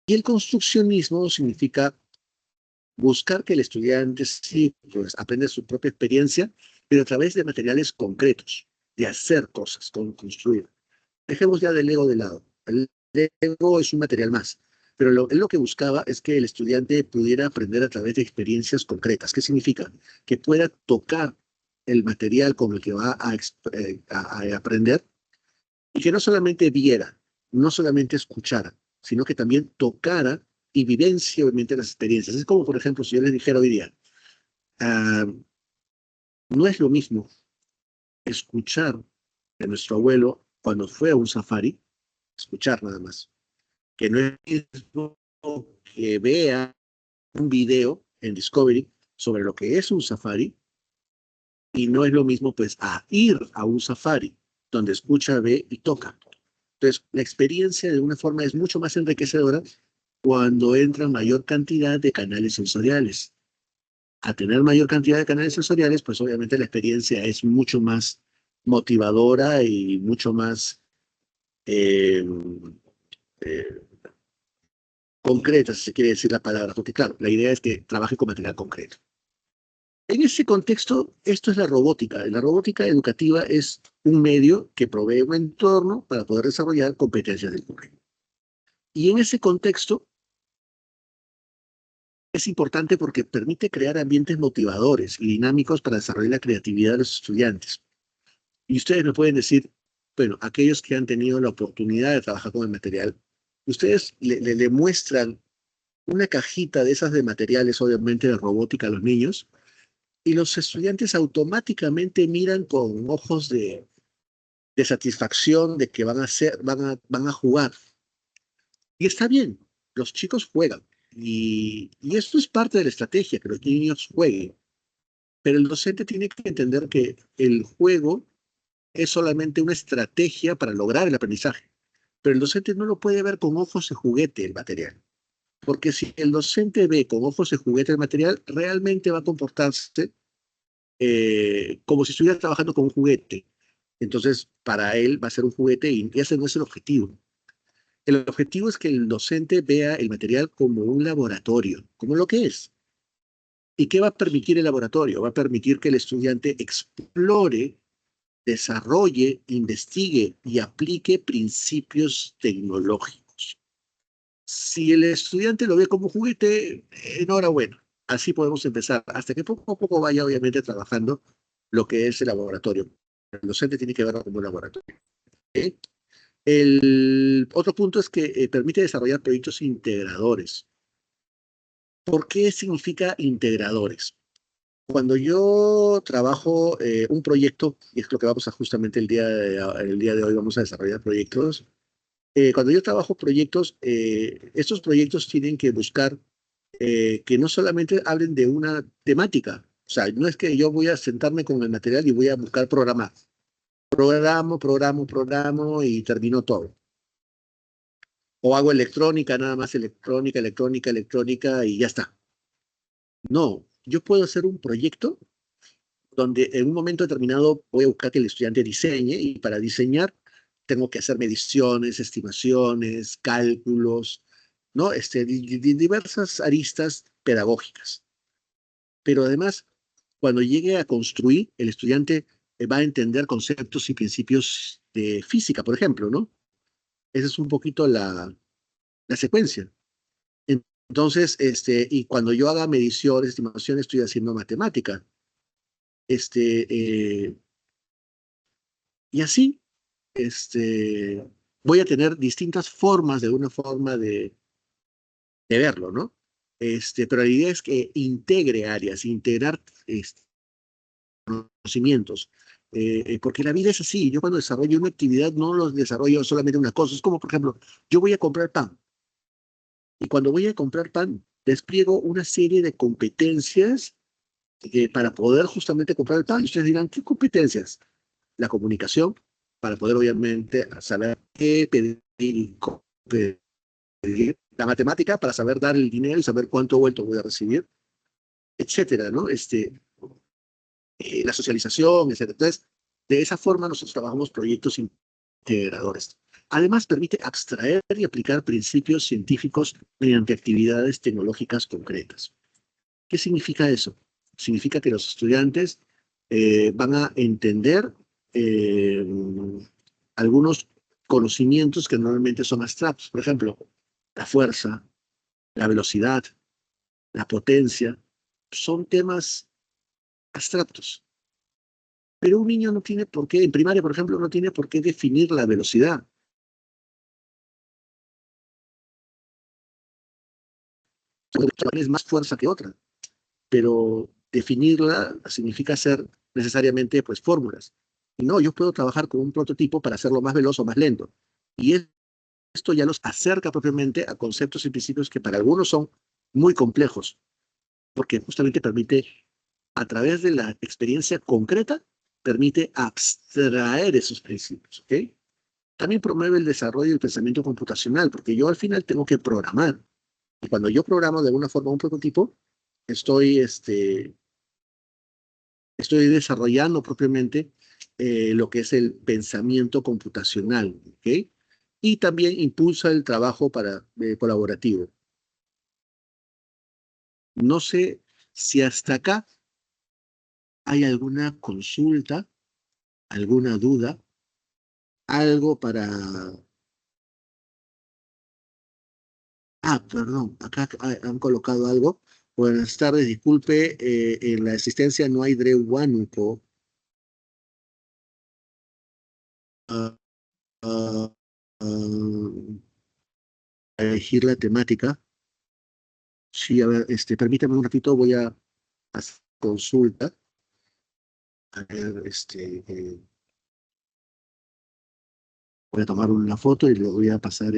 Y el construccionismo significa buscar que el estudiante sí, pues, aprenda su propia experiencia, pero a través de materiales concretos, de hacer cosas, construir. Dejemos ya del Lego de lado. El Lego es un material más, pero él lo que buscaba es que el estudiante pudiera aprender a través de experiencias concretas. ¿Qué significa? Que pueda tocar el material con el que va a aprender y que no solamente viera, no solamente escuchara, sino que también tocara y vivencie obviamente las experiencias. Es como, por ejemplo, si yo les dijera hoy día, ah, no es lo mismo escuchar de nuestro abuelo cuando fue a un safari, escuchar nada más, que no es lo mismo que vea un video en Discovery sobre lo que es un safari y no es lo mismo pues a ir a un safari donde escucha, ve y toca. Entonces, la experiencia de una forma es mucho más enriquecedora cuando entra mayor cantidad de canales sensoriales. A tener mayor cantidad de canales sensoriales, pues obviamente la experiencia es mucho más motivadora y mucho más eh, eh, concreta, si se quiere decir la palabra, porque claro, la idea es que trabaje con material concreto. En ese contexto, esto es la robótica. La robótica educativa es un medio que provee un entorno para poder desarrollar competencias del currículo. Y en ese contexto es importante porque permite crear ambientes motivadores y dinámicos para desarrollar la creatividad de los estudiantes. Y ustedes me pueden decir, bueno, aquellos que han tenido la oportunidad de trabajar con el material, ustedes le muestran una cajita de esas de materiales, obviamente de robótica a los niños, y los estudiantes automáticamente miran con ojos de satisfacción de que van a hacer, van a jugar. Y está bien, los chicos juegan. Y esto es parte de la estrategia, que los niños jueguen. Pero el docente tiene que entender que el juego es solamente una estrategia para lograr el aprendizaje. Pero el docente no lo puede ver con ojos de juguete el material. Porque si el docente ve con ojos de juguete el material, realmente va a comportarse como si estuviera trabajando con un juguete. Entonces, para él va a ser un juguete y ese no es el objetivo. El objetivo es que el docente vea el material como un laboratorio, como lo que es. ¿Y qué va a permitir el laboratorio? Va a permitir que el estudiante explore, desarrolle, investigue y aplique principios tecnológicos. Si el estudiante lo ve como juguete, enhorabuena. Así podemos empezar, hasta que poco a poco vaya obviamente trabajando lo que es el laboratorio. El docente tiene que verlo como un laboratorio. ¿Eh? El otro punto es que permite desarrollar proyectos integradores. ¿Por qué significa integradores? Cuando yo trabajo un proyecto, y es lo que vamos a justamente el día de hoy vamos a desarrollar proyectos, cuando yo trabajo proyectos, estos proyectos tienen que buscar que no solamente hablen de una temática, o sea, no es que yo voy a sentarme con el material y voy a buscar programar. Programo y termino todo. O hago electrónica, nada más electrónica y ya está. No, yo puedo hacer un proyecto donde en un momento determinado voy a buscar que el estudiante diseñe y para diseñar tengo que hacer mediciones, estimaciones, cálculos, ¿no? Diversas aristas pedagógicas. Pero además, cuando llegue a construir, el estudiante va a entender conceptos y principios de física, por ejemplo, ¿no? Esa es un poquito la secuencia. Entonces, y cuando yo haga mediciones, estimaciones, estoy haciendo matemática. Este, eh, y así, este, voy a tener distintas formas de una forma de verlo, ¿no? Pero la idea es que integre áreas, integrar conocimientos. Porque la vida es así. Yo cuando desarrollo una actividad no lo desarrollo solamente una cosa. Es como, por ejemplo, yo voy a comprar pan. Y cuando voy a comprar pan, despliego una serie de competencias para poder justamente comprar el pan. Y ustedes dirán, ¿qué competencias? La comunicación, para poder obviamente saber qué pedir y cómo pedir. La matemática, para saber dar el dinero y saber cuánto vuelto voy a recibir, etcétera, ¿no? La socialización, etcétera. Entonces, de esa forma nosotros trabajamos proyectos integradores. Además, permite abstraer y aplicar principios científicos mediante actividades tecnológicas concretas. ¿Qué significa eso? Significa que los estudiantes van a entender eh, algunos conocimientos que normalmente son abstractos. Por ejemplo, la fuerza, la velocidad, la potencia, son temas abstractos. Pero un niño no tiene por qué, en primaria, por ejemplo, no tiene por qué definir la velocidad. Es más fuerza que otra, pero definirla significa hacer necesariamente pues fórmulas. Y no, yo puedo trabajar con un prototipo para hacerlo más veloz o más lento. Y esto ya los acerca propiamente a conceptos y principios que para algunos son muy complejos, porque justamente permite, a través de la experiencia concreta, permite abstraer esos principios, ¿ok? También promueve el desarrollo del pensamiento computacional, porque yo al final tengo que programar. Y cuando yo programo de alguna forma un prototipo, estoy, estoy desarrollando propiamente lo que es el pensamiento computacional, ¿ok? Y también impulsa el trabajo colaborativo. No sé si hasta acá hay alguna consulta, alguna duda, algo para... Ah, perdón, acá han colocado algo. Buenas tardes, disculpe, en la asistencia no hay Drewánuco. Ah, ah, ah, a elegir la temática. Sí, a ver, permítame un ratito, voy a hacer consulta. A ver, voy a tomar una foto y le voy a pasar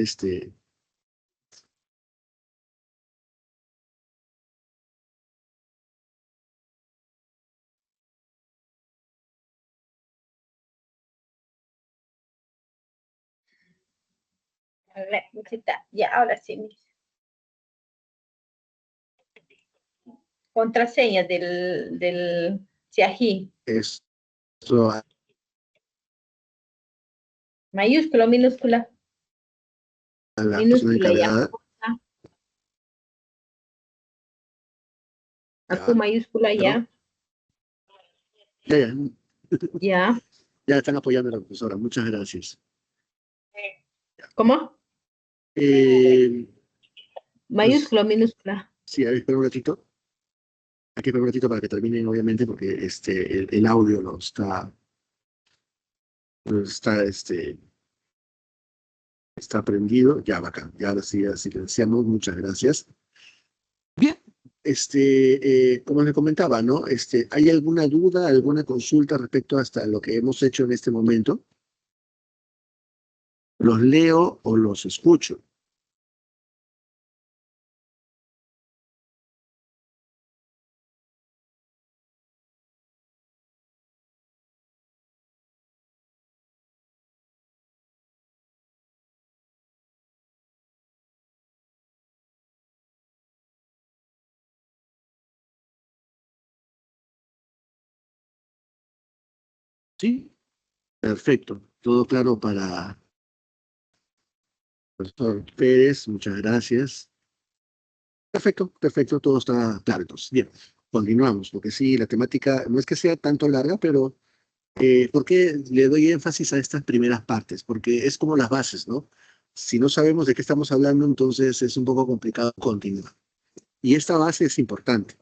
Ya, ahora sí. Contraseña del Siají. esto a Mayúscula o minúscula. la persona Minúscula ya. encargada. A Q Ya, mayúscula ya. ¿no? Ya, ya, Ya. ya están apoyando a la profesora, muchas gracias. ¿Cómo? Eh, pues, Mayúscula o minúscula. sí, a ver, espera un ratito. Hay que esperar un ratito para que terminen, obviamente, porque el audio está prendido. Ya, bacán. Ya ahora sí, ya silenciamos. Muchas gracias. Bien, como les comentaba, ¿no? ¿Hay alguna duda, alguna consulta respecto hasta lo que hemos hecho en este momento? ¿Los leo o los escucho? Sí, perfecto. Todo claro para el profesor Pérez. Muchas gracias. Perfecto, perfecto. Todo está claro. Entonces, bien, continuamos, porque sí, la temática no es que sea tanto larga, pero ¿por qué le doy énfasis a estas primeras partes? Porque es como las bases, ¿no? Si no sabemos de qué estamos hablando, entonces es un poco complicado continuar. Y esta base es importante.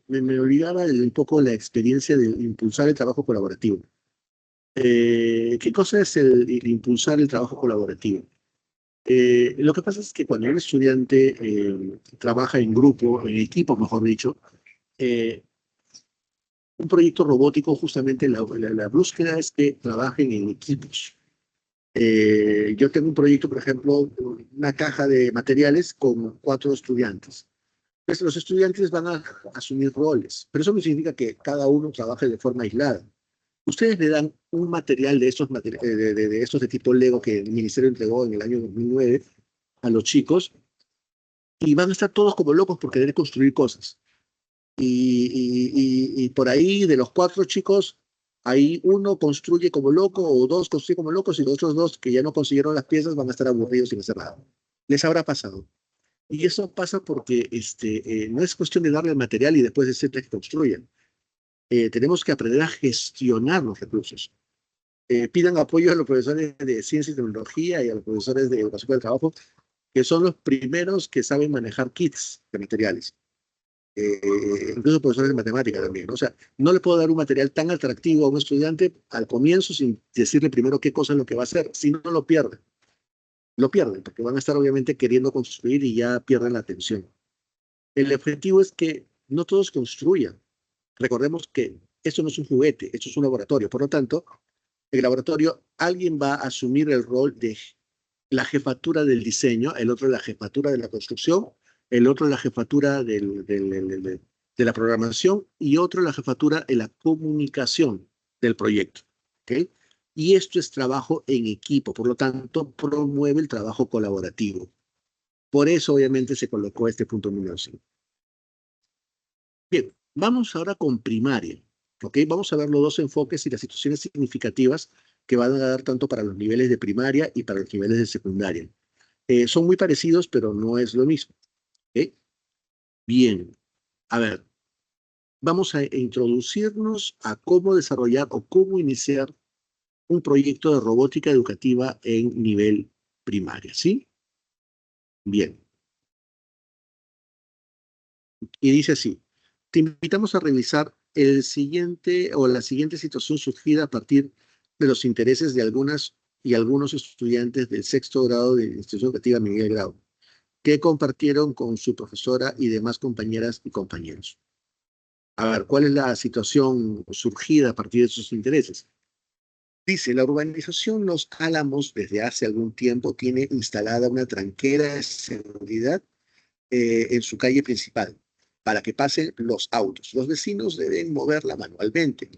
Me olvidaba un poco la experiencia de impulsar el trabajo colaborativo. ¿Qué cosa es el impulsar el trabajo colaborativo? Lo que pasa es que cuando un estudiante trabaja en grupo, en equipo, mejor dicho, eh, un proyecto robótico, justamente la búsqueda es que trabajen en equipos. Yo tengo un proyecto, por ejemplo, una caja de materiales con 4 estudiantes. Pues los estudiantes van a asumir roles, pero eso no significa que cada uno trabaje de forma aislada. Ustedes le dan un material de estos de tipo Lego que el ministerio entregó en el año 2009 a los chicos y van a estar todos como locos por querer construir cosas. Y por ahí, de los 4 chicos, Ahí uno construye como loco o dos construyen como locos y los otros dos que ya no consiguieron las piezas van a estar aburridos sin hacer nada. Les habrá pasado. Y eso pasa porque no es cuestión de darle el material y después decirles que construyan. Tenemos que aprender a gestionar los recursos. Pidan apoyo a los profesores de ciencia y tecnología y a los profesores de educación del trabajo, que son los primeros que saben manejar kits de materiales. Incluso profesores de matemática también, ¿no? O sea, no le puedo dar un material tan atractivo a un estudiante al comienzo sin decirle primero qué cosa es lo que va a hacer, si no lo pierden. Lo pierden, porque van a estar obviamente queriendo construir y ya pierden la atención. El objetivo es que no todos construyan. Recordemos que esto no es un juguete, esto es un laboratorio. Por lo tanto, en el laboratorio alguien va a asumir el rol de la jefatura del diseño, el otro la jefatura de la construcción, el otro la jefatura de la programación y otro la jefatura de la comunicación del proyecto. ¿Ok? Y esto es trabajo en equipo, por lo tanto, promueve el trabajo colaborativo. Por eso, obviamente, se colocó este punto número 5. Bien, vamos ahora con primaria. ¿Ok? Vamos a ver los dos enfoques y las situaciones significativas que van a dar tanto para los niveles de primaria y para los niveles de secundaria. Son muy parecidos, pero no es lo mismo. ¿Ok? Bien, a ver, vamos a introducirnos a cómo desarrollar o cómo iniciar un proyecto de robótica educativa en nivel primaria, ¿sí? Bien, y dice así, te invitamos a revisar el siguiente o la siguiente situación surgida a partir de los intereses de algunas y algunos estudiantes del sexto grado de institución educativa Miguel Grau, que compartieron con su profesora y demás compañeras y compañeros. A ver, ¿cuál es la situación surgida a partir de sus intereses? Dice, la urbanización Los Álamos desde hace algún tiempo tiene instalada una tranquera de seguridad en su calle principal para que pasen los autos. Los vecinos deben moverla manualmente,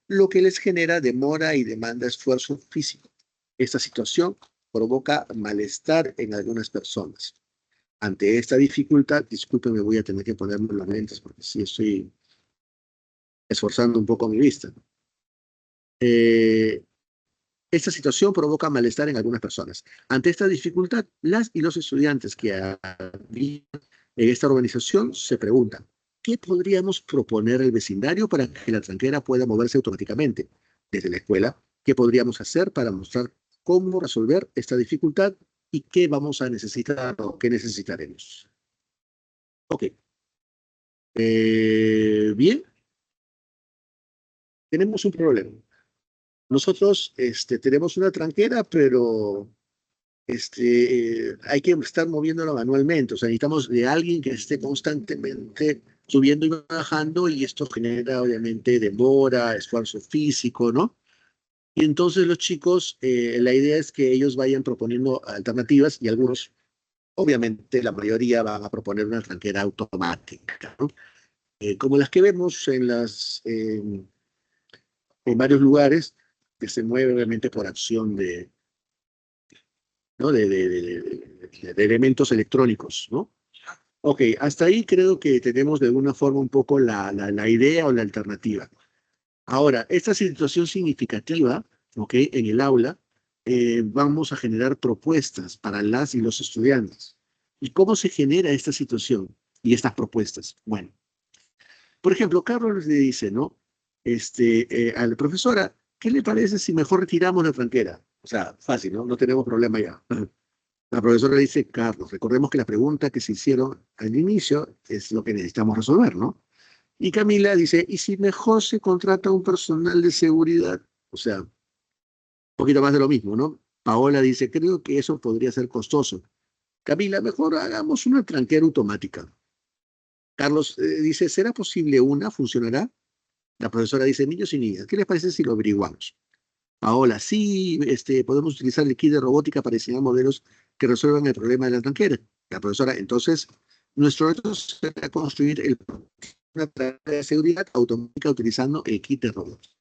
lo que les genera demora y demanda esfuerzo físico. Esta situación provoca malestar en algunas personas. Ante esta dificultad, discúlpeme, voy a tener que ponerme los lentes porque sí estoy esforzando un poco mi vista. Eh, Esta situación provoca malestar en algunas personas. Ante esta dificultad, las y los estudiantes que habitan en esta organización se preguntan, ¿qué podríamos proponer al vecindario para que la tranquera pueda moverse automáticamente? Desde la escuela, ¿qué podríamos hacer para mostrar cómo resolver esta dificultad y qué vamos a necesitar o qué necesitaremos? Ok. Bien, tenemos un problema. Nosotros tenemos una tranquera, pero hay que estar moviéndolo manualmente. O sea, necesitamos de alguien que esté constantemente subiendo y bajando y esto genera obviamente demora, esfuerzo físico, ¿no? Y entonces los chicos, la idea es que ellos vayan proponiendo alternativas y algunos, obviamente la mayoría van a proponer una tranquera automática, ¿no? Como las que vemos en varios lugares, que se mueve obviamente por acción de, ¿no? de elementos electrónicos, ¿no? Ok, hasta ahí creo que tenemos de alguna forma un poco la idea o la alternativa. Ahora, esta situación significativa, ok, en el aula, vamos a generar propuestas para las y los estudiantes. ¿Y cómo se genera esta situación y estas propuestas? Bueno, por ejemplo, Carlos le dice, ¿no? A la profesora, ¿qué le parece si mejor retiramos la tranquera? O sea, fácil, ¿no? No tenemos problema ya. La profesora le dice, Carlos, recordemos que la pregunta que se hicieron al inicio es lo que necesitamos resolver, ¿no? Y Camila dice, ¿y si mejor se contrata un personal de seguridad? O sea, un poquito más de lo mismo, ¿no? Paola dice, creo que eso podría ser costoso. Camila, mejor hagamos una tranquera automática. Carlos dice, ¿será posible una? ¿Funcionará? La profesora dice, niños y niñas, ¿qué les parece si lo averiguamos? Paola, sí, podemos utilizar el kit de robótica para diseñar modelos que resuelvan el problema de la tranquera. La profesora, entonces, nuestro reto será construir una tarea de seguridad automática utilizando el kit de robots.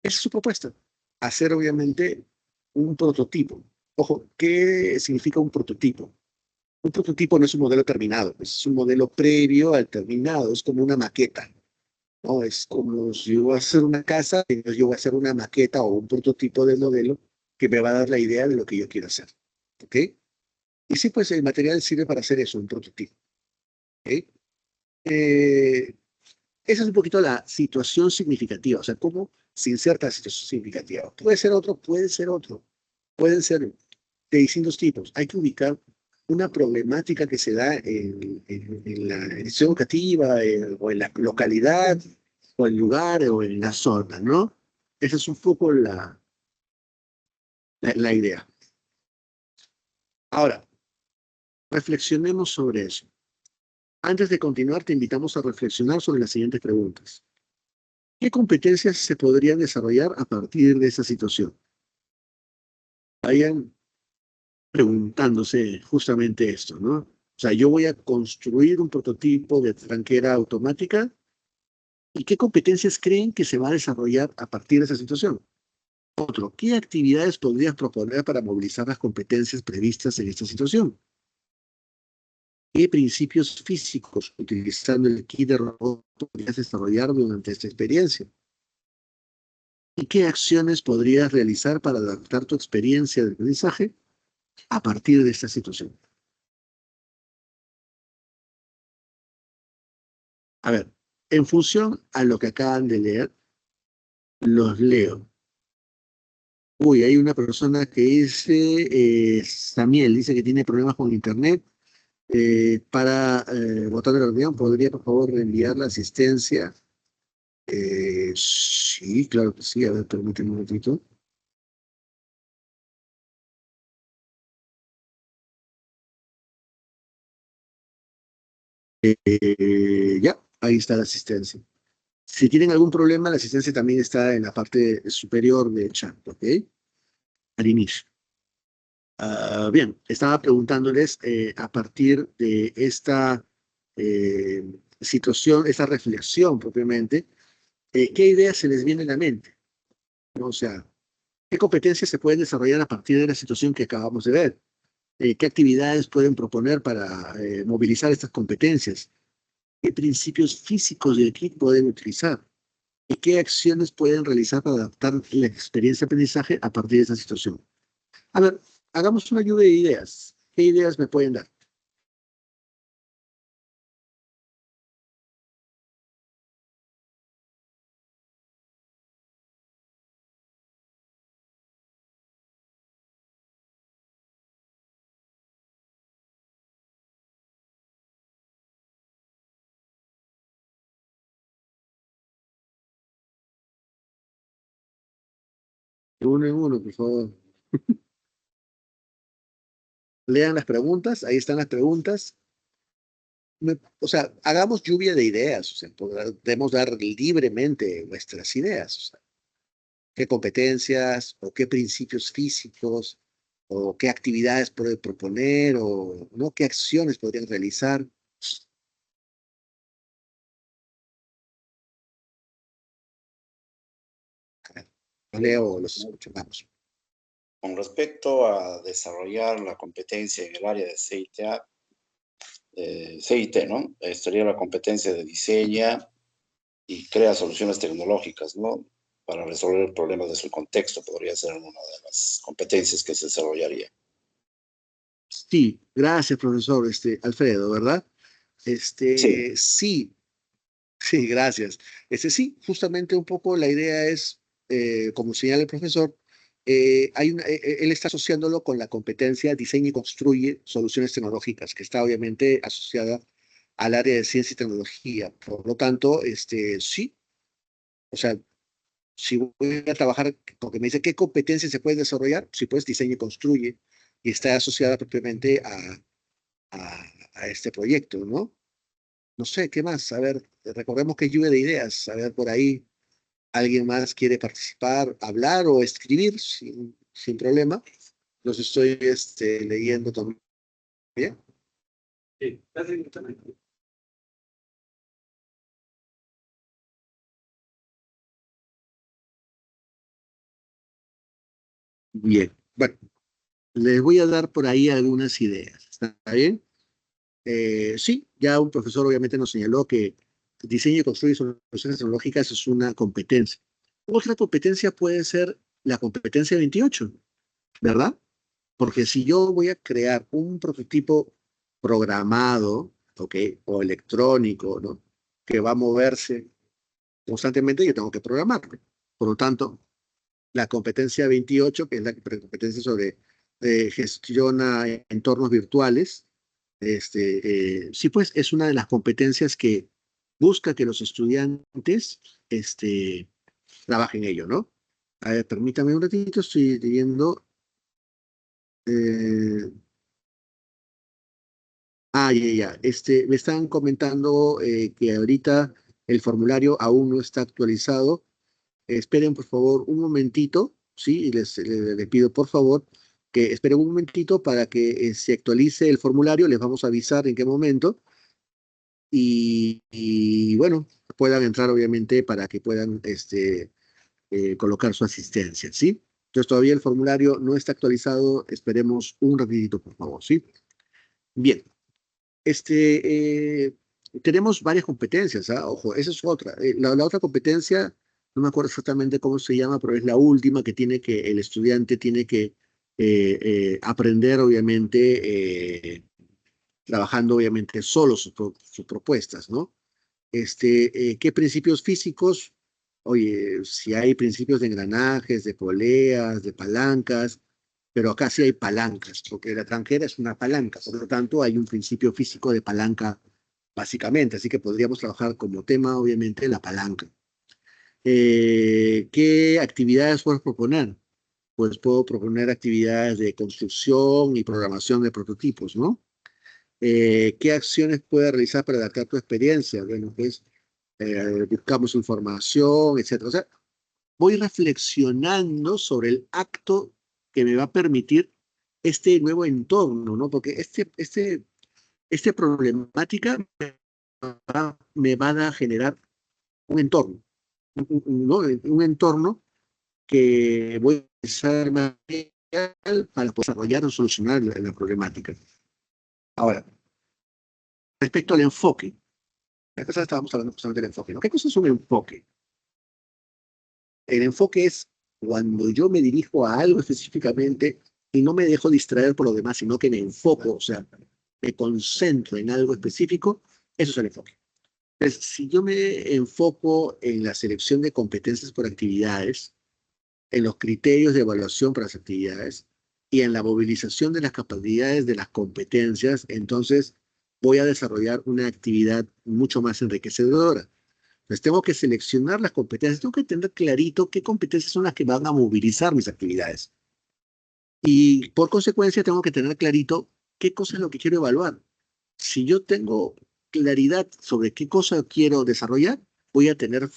Esa es su propuesta. Hacer, obviamente, un prototipo. Ojo, ¿qué significa un prototipo? Un prototipo no es un modelo terminado, es un modelo previo al terminado, es como una maqueta. ¿no? Es como si yo voy a hacer una casa, entonces yo voy a hacer una maqueta o un prototipo del modelo que me va a dar la idea de lo que yo quiero hacer. ¿Ok? Y sí, pues el material sirve para hacer eso, un prototipo. ¿Ok? Eh, Esa es un poquito la situación significativa, o sea, cómo se inserta la situación significativa. Puede ser otro, pueden ser de distintos tipos. Hay que ubicar una problemática que se da en la institución educativa o en la localidad o el lugar o en la zona, ¿no? Esa es un poco la idea. Ahora, reflexionemos sobre eso. Antes de continuar, te invitamos a reflexionar sobre las siguientes preguntas. ¿Qué competencias se podrían desarrollar a partir de esa situación? Vayan preguntándose justamente esto, ¿no? O sea, yo voy a construir un prototipo de tranquera automática y qué competencias creen que se va a desarrollar a partir de esa situación. Otro, ¿qué actividades podrías proponer para movilizar las competencias previstas en esta situación? ¿Qué principios físicos, utilizando el kit de robot, podrías desarrollar durante esta experiencia? ¿Y qué acciones podrías realizar para adaptar tu experiencia de aprendizaje a partir de esta situación? A ver, en función a lo que acaban de leer, los leo. Uy, hay una persona que dice, Samiel, dice que tiene problemas con internet. Para votar de la reunión, ¿podría por favor reenviar la asistencia? Sí, claro que sí. A ver, permíteme un momentito. Ya, ahí está la asistencia. Si tienen algún problema, la asistencia también está en la parte superior del chat, ¿ok? Al inicio. Bien, estaba preguntándoles a partir de esta eh, situación, esta reflexión propiamente, ¿qué ideas se les viene a la mente? ¿No? O sea, ¿qué competencias se pueden desarrollar a partir de la situación que acabamos de ver? ¿Qué actividades pueden proponer para movilizar estas competencias? ¿Qué principios físicos del kit pueden utilizar? ¿Y qué acciones pueden realizar para adaptar la experiencia de aprendizaje a partir de esa situación? A ver, hagamos una lluvia de ideas. ¿Qué ideas me pueden dar? De uno en uno, por favor. Lean las preguntas, ahí están las preguntas. O sea, hagamos lluvia de ideas, o sea, podemos dar libremente nuestras ideas, o sea, qué competencias o qué principios físicos o qué actividades puede proponer o no qué acciones podrían realizar. Los leo o los escucho, vamos. Con respecto a desarrollar la competencia en el área de CIT, ¿no? Estaría la competencia de diseña y crea soluciones tecnológicas, ¿no? Para resolver problemas de su contexto, podría ser una de las competencias que se desarrollaría. Sí, gracias, profesor, Alfredo, ¿verdad? Sí, Sí, sí, gracias. Sí, justamente un poco la idea es, como señala el profesor, él está asociándolo con la competencia diseña y construye soluciones tecnológicas, que está obviamente asociada al área de ciencia y tecnología. Por lo tanto, sí, o sea, si voy a trabajar, porque me dice qué competencias se pueden desarrollar, si pues diseña y construye, y está asociada propiamente a este proyecto, ¿no? No sé, ¿qué más? A ver, recordemos que es lluvia de ideas. A ver, por ahí, ¿alguien más quiere participar, hablar o escribir sin problema? Los estoy leyendo también. Sí, perfectamente. Bien, bueno, les voy a dar por ahí algunas ideas. ¿Está bien? Sí, ya un profesor obviamente nos señaló que diseño y construye soluciones tecnológicas es una competencia. Otra competencia puede ser la competencia 28, ¿verdad? Porque si yo voy a crear un prototipo programado, ¿ok? O electrónico, ¿no? Que va a moverse constantemente, yo tengo que programarlo. Por lo tanto, la competencia 28, que es la competencia sobre gestiona entornos virtuales, sí, pues es una de las competencias que busca que los estudiantes trabajen en ello, ¿no? A ver, permítame un ratito, estoy viendo. eh, ya. Me están comentando que ahorita el formulario aún no está actualizado. Esperen, por favor, un momentito, ¿sí? Y les pido, por favor, que esperen un momentito para que se actualice el formulario. Les vamos a avisar en qué momento. Y bueno, puedan entrar, obviamente, para que puedan colocar su asistencia, ¿sí? Entonces, todavía el formulario no está actualizado. Esperemos un ratito, por favor, ¿sí? Bien. Tenemos varias competencias, ¿ah? Ojo, esa es otra. La otra competencia, no me acuerdo exactamente cómo se llama, pero es la última que el estudiante tiene que aprender, obviamente, trabajando, obviamente, solo sus propuestas, ¿no? ¿Qué principios físicos? Oye, si hay principios de engranajes, de poleas, de palancas, pero acá sí hay palancas, porque la tranquera es una palanca, por lo tanto hay un principio físico de palanca básicamente, así que podríamos trabajar como tema, obviamente, la palanca. ¿Qué actividades puedo proponer? Pues puedo proponer actividades de construcción y programación de prototipos, ¿no? ¿Qué acciones puedes realizar para adaptar tu experiencia? Bueno, pues buscamos información, etcétera. O sea, voy reflexionando sobre el acto que me va a permitir este nuevo entorno, ¿no? Porque esta problemática me va a generar un entorno, ¿no? Un entorno que voy a usar material para poder desarrollar o solucionar la problemática. Ahora, respecto al enfoque, la cosa estábamos hablando justamente del enfoque, ¿no? ¿Qué cosa es un enfoque? El enfoque es cuando yo me dirijo a algo específicamente y no me dejo distraer por lo demás, sino que me enfoco, o sea, me concentro en algo específico, eso es el enfoque. Entonces, si yo me enfoco en la selección de competencias por actividades, en los criterios de evaluación para las actividades y en la movilización de las capacidades de las competencias, entonces voy a desarrollar una actividad mucho más enriquecedora. Entonces tengo que seleccionar las competencias, tengo que tener clarito qué competencias son las que van a movilizar mis actividades. Y por consecuencia tengo que tener clarito qué cosa es lo que quiero evaluar. Si yo tengo claridad sobre qué cosa quiero desarrollar, voy a tener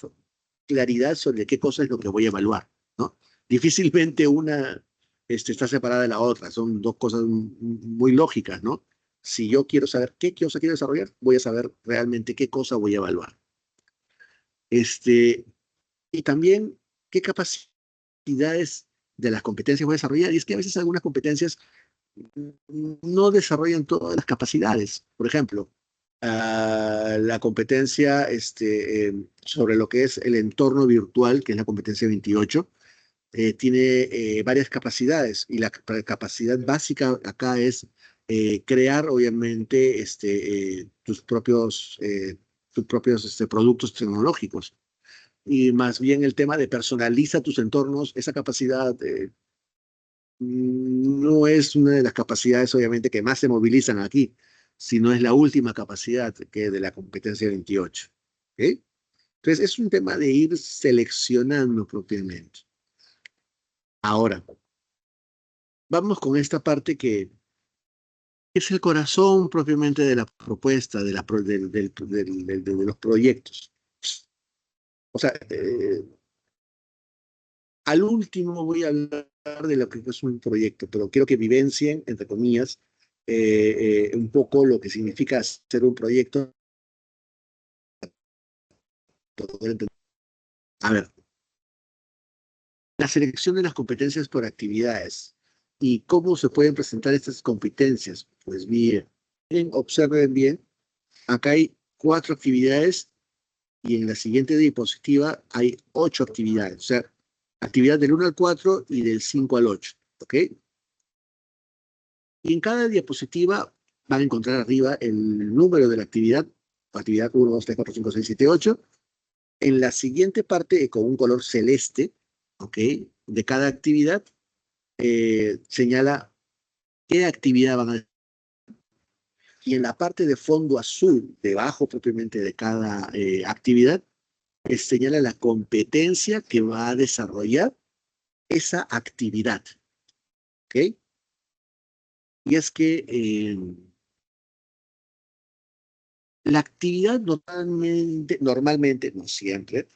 claridad sobre qué cosa es lo que voy a evaluar, ¿no? Difícilmente una está separada de la otra, son dos cosas muy lógicas, ¿no? Si yo quiero saber qué cosa quiero desarrollar, voy a saber realmente qué cosa voy a evaluar. Y también qué capacidades de las competencias voy a desarrollar. Y es que a veces algunas competencias no desarrollan todas las capacidades. Por ejemplo, la competencia sobre lo que es el entorno virtual, que es la competencia 28, tiene varias capacidades y la capacidad básica acá es crear, obviamente, tus propios productos tecnológicos. Y más bien el tema de personaliza tus entornos, esa capacidad no es una de las capacidades, obviamente, que más se movilizan aquí, sino es la última capacidad que es de la competencia 28. ¿Ok? Entonces, es un tema de ir seleccionando propiamente. Ahora, vamos con esta parte que es el corazón propiamente de la propuesta, de los proyectos. O sea, al último voy a hablar de lo que es un proyecto, pero quiero que vivencien, entre comillas, un poco lo que significa hacer un proyecto. A ver, la selección de las competencias por actividades y cómo se pueden presentar estas competencias. Pues bien, observen bien, acá hay 4 actividades y en la siguiente diapositiva hay 8 actividades, o sea, actividad del 1 al 4 y del 5 al 8, ¿ok? Y en cada diapositiva van a encontrar arriba el número de la actividad 1, 2, 3, 4, 5, 6, 7, 8. En la siguiente parte, con un color celeste, ¿ok? De cada actividad, señala qué actividad van a. Y en la parte de fondo azul, debajo propiamente de cada actividad, señala la competencia que va a desarrollar esa actividad, ¿ok? Y es que la actividad normalmente, no siempre,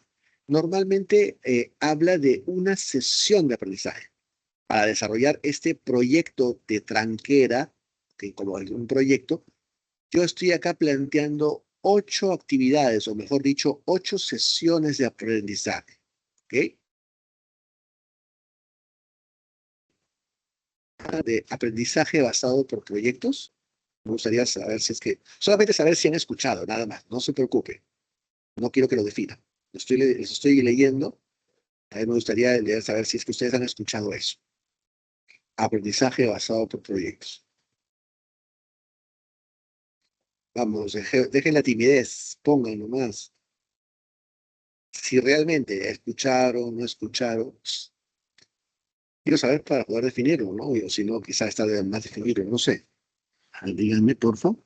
normalmente habla de una sesión de aprendizaje para desarrollar este proyecto de tranquera, que como un proyecto, yo estoy acá planteando 8 actividades, o mejor dicho, 8 sesiones de aprendizaje, ¿ok? De aprendizaje basado por proyectos. Me gustaría saber si es que, solamente saber si han escuchado, nada más, no se preocupe, no quiero que lo defina. Les estoy leyendo, a mí me gustaría saber si es que ustedes han escuchado eso. Aprendizaje basado por proyectos. Vamos, dejen la timidez, pongan nomás. Si realmente escucharon, no escucharon, quiero saber para poder definirlo, ¿no? O si no, quizás está de más definirlo, no sé. Díganme, por favor.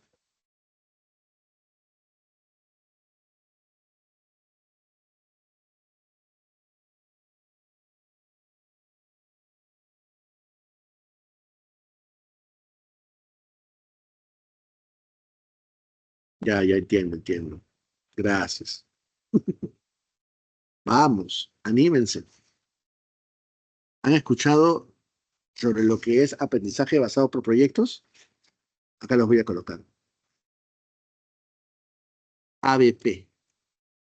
Ya entiendo, entiendo. Gracias. Vamos, anímense. ¿Han escuchado sobre lo que es aprendizaje basado por proyectos? Acá los voy a colocar. ABP.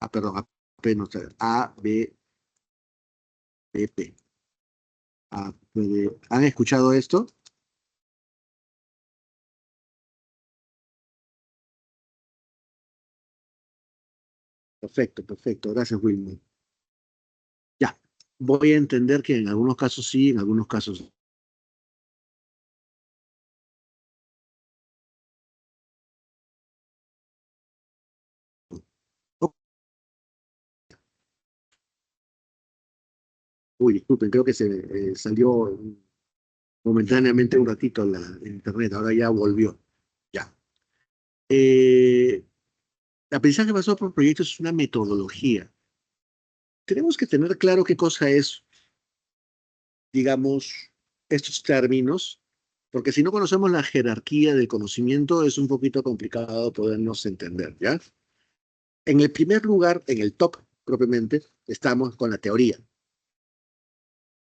Ah, perdón, AP no está. ABP. ¿Han escuchado esto? Perfecto, perfecto. Gracias, Wilmer. Ya. Voy a entender que en algunos casos sí, en algunos casos no. Uy, disculpen, creo que se salió momentáneamente un ratito la internet, ahora ya volvió. Ya. El aprendizaje basado por proyectos es una metodología. Tenemos que tener claro qué cosa es, digamos, estos términos, porque si no conocemos la jerarquía del conocimiento, es un poquito complicado podernos entender, ¿ya? En el primer lugar, en el top propiamente, estamos con la teoría.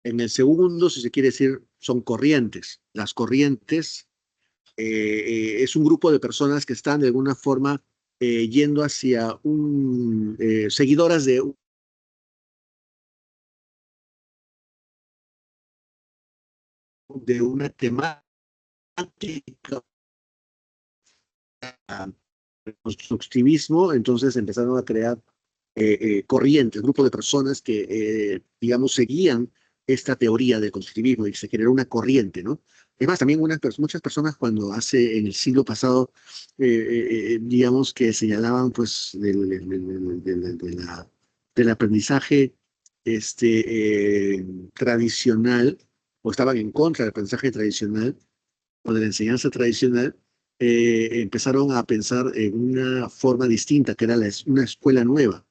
En el segundo, si se quiere decir, son corrientes. Las corrientes es un grupo de personas que están de alguna forma yendo hacia seguidoras de una temática constructivismo, entonces empezaron a crear corrientes, grupos de personas que, digamos, seguían esta teoría del constructivismo y se generó una corriente, ¿no? Es más, también muchas personas cuando hace en el siglo pasado, digamos, que señalaban, pues, del aprendizaje tradicional, o estaban en contra del aprendizaje tradicional, o de la enseñanza tradicional, empezaron a pensar en una forma distinta, que era una escuela nueva.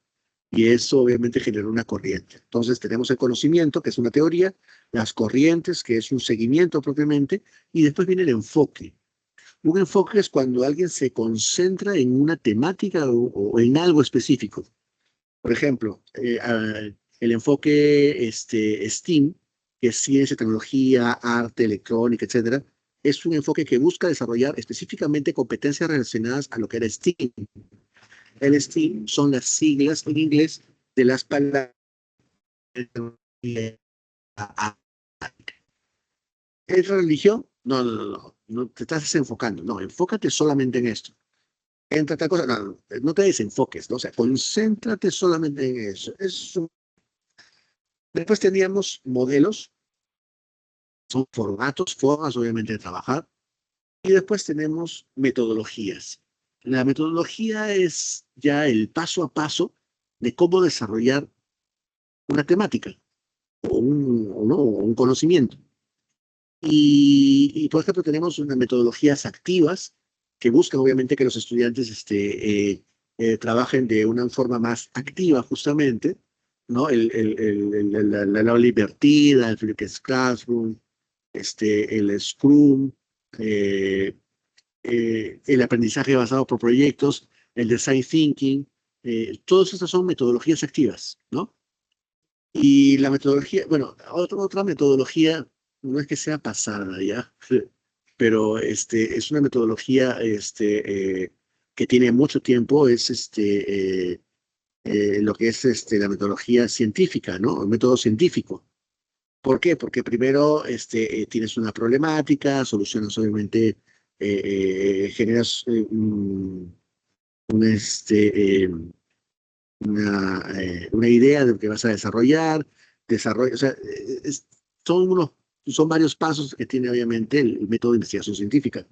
Y eso obviamente generó una corriente. Entonces tenemos el conocimiento, que es una teoría, las corrientes, que es un seguimiento propiamente, y después viene el enfoque. Un enfoque es cuando alguien se concentra en una temática o en algo específico. Por ejemplo, el enfoque STEAM, que es ciencia, tecnología, arte, electrónica, etcétera, es un enfoque que busca desarrollar específicamente competencias relacionadas a lo que era STEAM. El STEAM son las siglas en inglés de las palabras. ¿Es religión? No, te estás desenfocando. No, enfócate solamente en esto. entra tal cosa, no, no te desenfoques, ¿no? O sea, concéntrate solamente en eso. Después teníamos modelos, son formatos, formas obviamente de trabajar, y después tenemos metodologías. La metodología es ya el paso a paso de cómo desarrollar una temática o un conocimiento. Por ejemplo, tenemos unas metodologías activas que buscan, obviamente, que los estudiantes trabajen de una forma más activa, justamente, ¿no? La aula invertida, el Flipped Classroom, el Scrum, eh, el aprendizaje basado por proyectos, el Design Thinking, todas estas son metodologías activas, ¿no? Y la metodología, bueno, otra metodología, no es que sea pasada, ¿ya? Pero es una metodología que tiene mucho tiempo, es lo que es la metodología científica, ¿no? El método científico. ¿Por qué? Porque primero tienes una problemática, solucionas obviamente, generas un, una idea de lo que vas a desarrollar, o sea, son son varios pasos que tiene obviamente el método de investigación científica.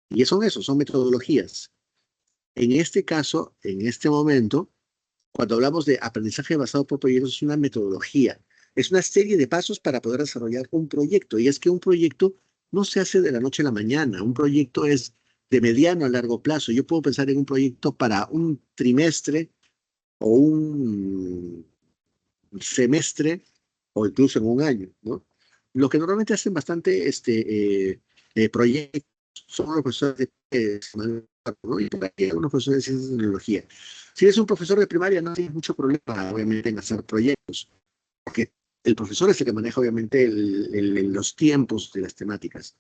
Y son eso, son metodologías. En este caso, en este momento, cuando hablamos de aprendizaje basado por proyectos, es una metodología. Es una serie de pasos para poder desarrollar un proyecto. Y es que un proyecto no se hace de la noche a la mañana. Un proyecto es de mediano a largo plazo. Yo puedo pensar en un proyecto para un trimestre o un semestre o incluso en un año, ¿no? Lo que normalmente hacen bastante proyectos son los profesores ¿no? Y por ahí algunos profesores de ciencias y tecnología. Si eres un profesor de primaria, no tienes mucho problema, obviamente, en hacer proyectos, porque el profesor es el que maneja, obviamente, los tiempos de las temáticas.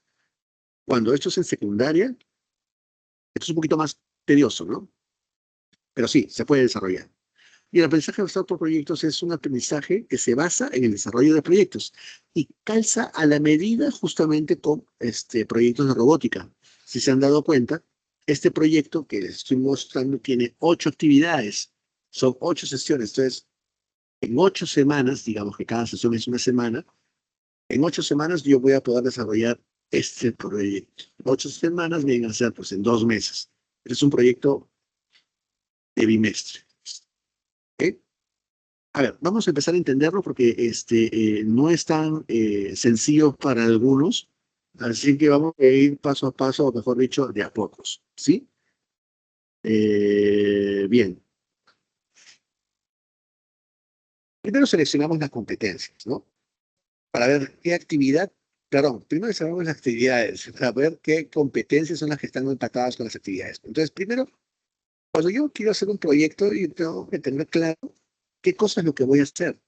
Cuando esto es en secundaria, esto es un poquito más tedioso, ¿no? Pero sí, se puede desarrollar. Y el aprendizaje basado por proyectos es un aprendizaje que se basa en el desarrollo de proyectos y calza a la medida justamente con proyectos de robótica. Si se han dado cuenta, este proyecto que les estoy mostrando tiene 8 actividades, son 8 sesiones. Entonces, en 8 semanas, digamos que cada sesión es una semana, en 8 semanas yo voy a poder desarrollar este proyecto. 8 semanas vienen a ser pues en 2 meses. Es un proyecto de bimestre. ¿Ok? A ver, vamos a empezar a entenderlo porque no es tan sencillo para algunos, así que vamos a ir paso a paso, o mejor dicho, de a pocos, ¿sí? Bien, primero seleccionamos las competencias, ¿no? Para ver qué actividad, perdón, primero seleccionamos las actividades, para ver qué competencias son las que están impactadas con las actividades. Entonces, primero, cuando yo quiero hacer un proyecto, yo tengo que tener claro qué cosa es lo que voy a hacer.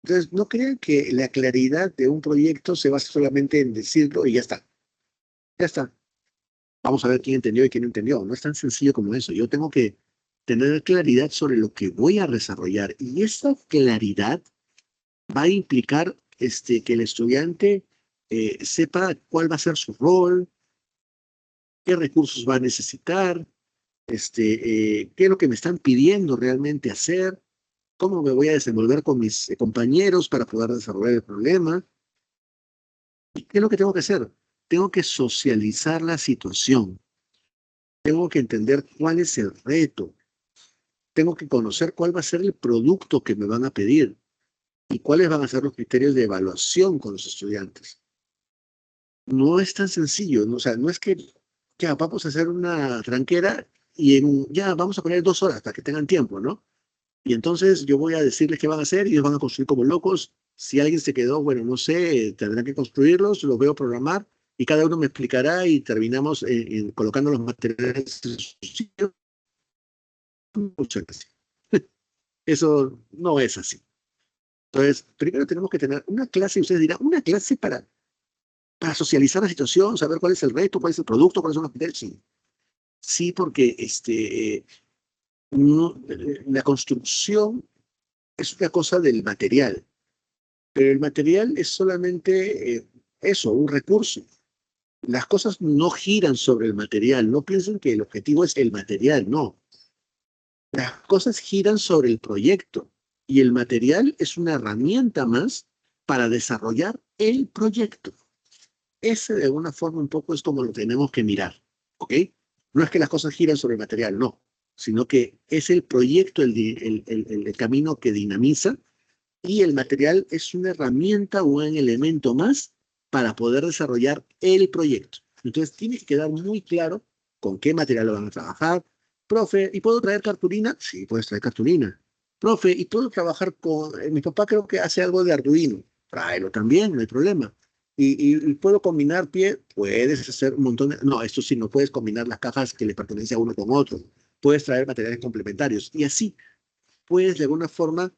Entonces, no crean que la claridad de un proyecto se basa solamente en decirlo y ya está. Ya está. Vamos a ver quién entendió y quién no entendió. No es tan sencillo como eso. Yo tengo que tener claridad sobre lo que voy a desarrollar. Y esa claridad va a implicar que el estudiante sepa cuál va a ser su rol, qué recursos va a necesitar, qué es lo que me están pidiendo realmente hacer, cómo me voy a desenvolver con mis compañeros para poder desarrollar el problema. ¿Qué es lo que tengo que hacer? Tengo que socializar la situación. Tengo que entender cuál es el reto. Tengo que conocer cuál va a ser el producto que me van a pedir y cuáles van a ser los criterios de evaluación con los estudiantes. No es tan sencillo, ¿no? O sea, no es que ya vamos a hacer una tranquera y ya vamos a poner 2 horas para que tengan tiempo, ¿no? Y entonces yo voy a decirles qué van a hacer y ellos van a construir como locos. Si alguien se quedó, bueno, no sé, tendrán que construirlos, los veo programar y cada uno me explicará y terminamos colocando los materiales en su sitio. Muchas gracias. Eso no es así. Entonces, primero tenemos que tener una clase, y ustedes dirán, una clase para socializar la situación, saber cuál es el reto, cuál es el producto, cuáles son los criterios. Sí, sí, porque la construcción es una cosa del material. Pero el material es solamente eso, un recurso. Las cosas no giran sobre el material. No piensen que el objetivo es el material, no. Las cosas giran sobre el proyecto y el material es una herramienta más para desarrollar el proyecto. Ese de alguna forma un poco es como lo tenemos que mirar, ¿ok? No es que las cosas giran sobre el material, no, sino que es el proyecto, el camino que dinamiza y el material es una herramienta o un elemento más para poder desarrollar el proyecto. Entonces tiene que quedar muy claro con qué material lo van a trabajar. Profe, ¿y puedo traer cartulina? Sí, puedes traer cartulina. Profe, ¿y puedo trabajar con... mi papá creo que hace algo de Arduino. Tráelo también, no hay problema. ¿Y puedo combinar pie? Puedes hacer un montón de... No, esto sí, no puedes combinar las cajas que le pertenecen a uno con otro. Puedes traer materiales complementarios. Y así puedes de alguna forma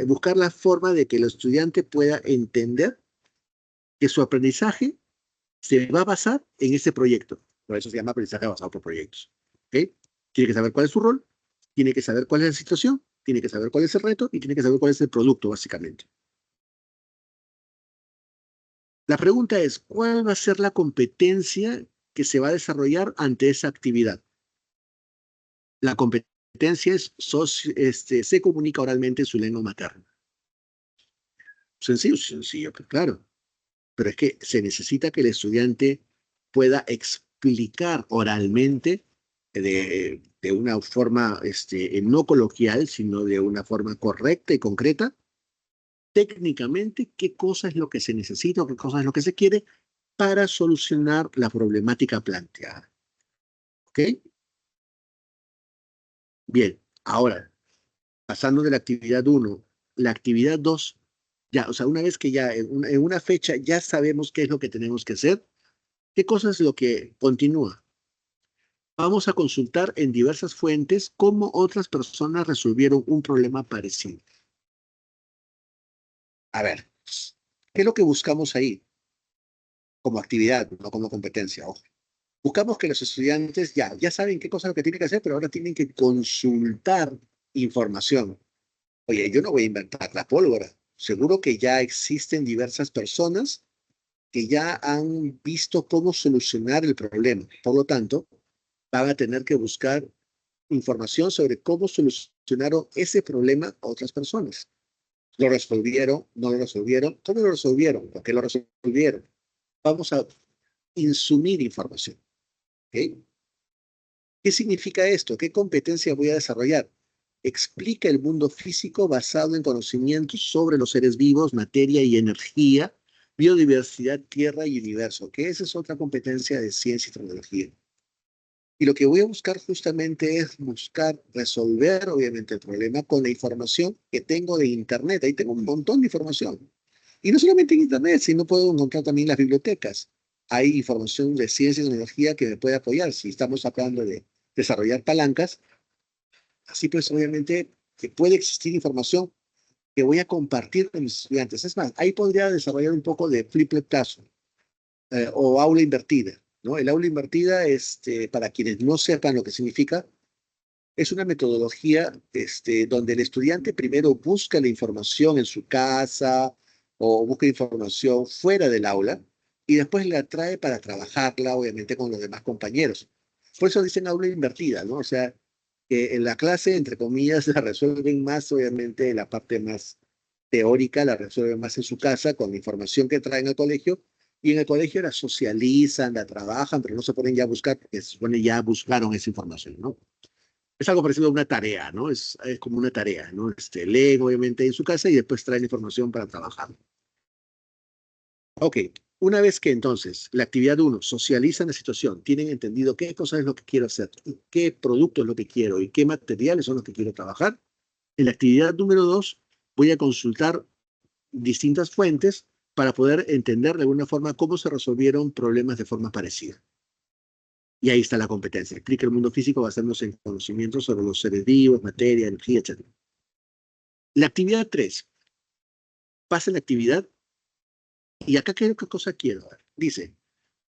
buscar la forma de que el estudiante pueda entender que su aprendizaje se va a basar en ese proyecto. Por eso se llama aprendizaje basado por proyectos. ¿Okay? Tiene que saber cuál es su rol, tiene que saber cuál es la situación, tiene que saber cuál es el reto y tiene que saber cuál es el producto, básicamente. La pregunta es, ¿cuál va a ser la competencia que se va a desarrollar ante esa actividad? La competencia es, se comunica oralmente en su lengua materna. Sencillo, sencillo, pues claro. Pero es que se necesita que el estudiante pueda explicar oralmente de una forma no coloquial, sino de una forma correcta y concreta, técnicamente, qué cosa es lo que se necesita o qué cosa es lo que se quiere para solucionar la problemática planteada. ¿Ok? Bien, ahora, pasando de la actividad 1, la actividad 2, ya, o sea, una vez que ya en una fecha ya sabemos qué es lo que tenemos que hacer, ¿qué cosa es lo que continúa? Vamos a consultar en diversas fuentes cómo otras personas resolvieron un problema parecido. A ver, ¿qué es lo que buscamos ahí? Como actividad, no como competencia, ojo. Buscamos que los estudiantes ya saben qué cosa es lo que tienen que hacer, pero ahora tienen que consultar información. Oye, yo no voy a inventar la pólvora. Seguro que ya existen diversas personas que ya han visto cómo solucionar el problema. Por lo tanto, van a tener que buscar información sobre cómo solucionaron ese problema a otras personas. ¿Lo resolvieron? ¿No lo resolvieron? ¿Cómo lo resolvieron? ¿Por qué lo resolvieron? Vamos a insumir información. ¿Okay? ¿Qué significa esto? ¿Qué competencia voy a desarrollar? Explica el mundo físico basado en conocimientos sobre los seres vivos, materia y energía, biodiversidad, tierra y universo, que esa es otra competencia de ciencia y tecnología. Y lo que voy a buscar justamente es buscar resolver, obviamente, el problema con la información que tengo de Internet. Ahí tengo un montón de información. Y no solamente en Internet, sino puedo encontrar también en las bibliotecas. Hay información de ciencia y tecnología que me puede apoyar. Si estamos hablando de desarrollar palancas, así pues, obviamente, que puede existir información que voy a compartir con mis estudiantes. Es más, ahí podría desarrollar un poco de flip classroom o aula invertida. ¿No? El aula invertida, para quienes no sepan lo que significa, es una metodología donde el estudiante primero busca la información en su casa o busca información fuera del aula y después la trae para trabajarla, obviamente, con los demás compañeros. Por eso dicen aula invertida, ¿no? O sea, que en la clase, entre comillas, la resuelven más, obviamente, la parte más teórica la resuelven más en su casa con la información que traen al colegio y en el colegio la socializan, la trabajan, pero no se ponen ya a buscar porque se supone ya buscaron esa información, ¿no? Es algo parecido a una tarea, ¿no? Es como una tarea, ¿no? Leen obviamente en su casa y después traen información para trabajar. Ok, una vez que entonces la actividad 1 socializan la situación, tienen entendido qué cosa es lo que quiero hacer, qué producto es lo que quiero y qué materiales son los que quiero trabajar, en la actividad número 2 voy a consultar distintas fuentes para poder entender de alguna forma cómo se resolvieron problemas de forma parecida. Y ahí está la competencia. Explica el mundo físico basándose en conocimientos sobre los seres vivos, materia, energía, etc. La actividad 3. Pasa la actividad y acá qué cosa quiero ver. Dice,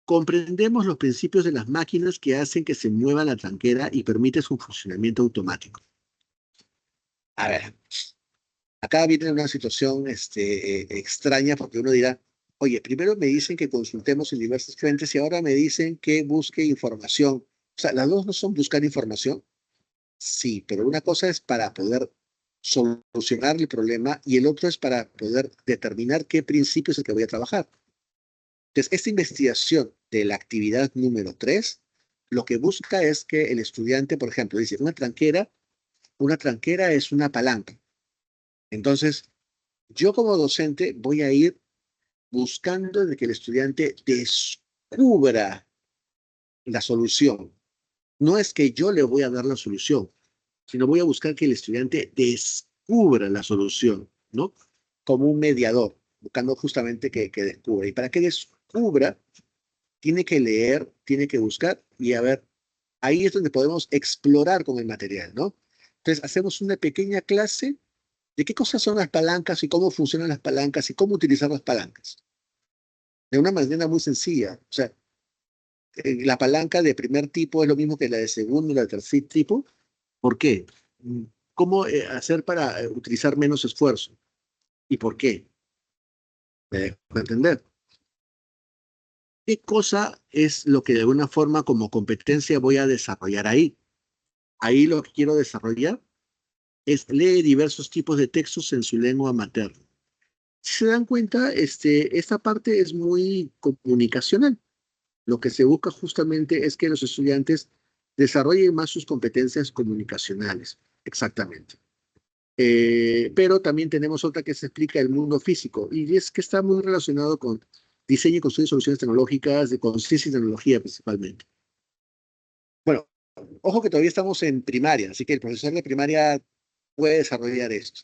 comprendemos los principios de las máquinas que hacen que se mueva la tranquera y permite su funcionamiento automático. A ver, acá viene una situación extraña porque uno dirá, Oye, primero me dicen que consultemos en diversas fuentes y ahora me dicen que busque información. O sea, las dos no son buscar información. Sí, pero una cosa es para poder solucionar el problema y el otro es para poder determinar qué principio es el que voy a trabajar. Entonces, esta investigación de la actividad número 3, lo que busca es que el estudiante, por ejemplo, dice, una tranquera es una palanca. Entonces, yo como docente voy a ir buscando de que el estudiante descubra la solución. No es que yo le voy a dar la solución, sino voy a buscar que el estudiante descubra la solución, ¿no? Como un mediador, buscando justamente que descubra. Y para que descubra, tiene que leer, tiene que buscar y a ver, ahí es donde podemos explorar con el material, ¿no? Entonces, hacemos una pequeña clase de qué cosas son las palancas y cómo funcionan las palancas y cómo utilizar las palancas. De una manera muy sencilla. O sea, la palanca de primer tipo es lo mismo que la de segundo y la de tercer tipo. ¿Por qué? ¿Cómo hacer para utilizar menos esfuerzo? ¿Y por qué? ¿Me dejo entender? ¿Qué cosa es lo que de alguna forma como competencia voy a desarrollar ahí? Ahí lo que quiero desarrollar es leer diversos tipos de textos en su lengua materna. Si se dan cuenta, esta parte es muy comunicacional. Lo que se busca justamente es que los estudiantes desarrollen más sus competencias comunicacionales. Exactamente. Pero también tenemos otra que se explica el mundo físico y es que está muy relacionado con diseño y construcción de soluciones tecnológicas, de conciencia y tecnología principalmente. Bueno, ojo que todavía estamos en primaria, así que el profesor de primaria puede desarrollar esto.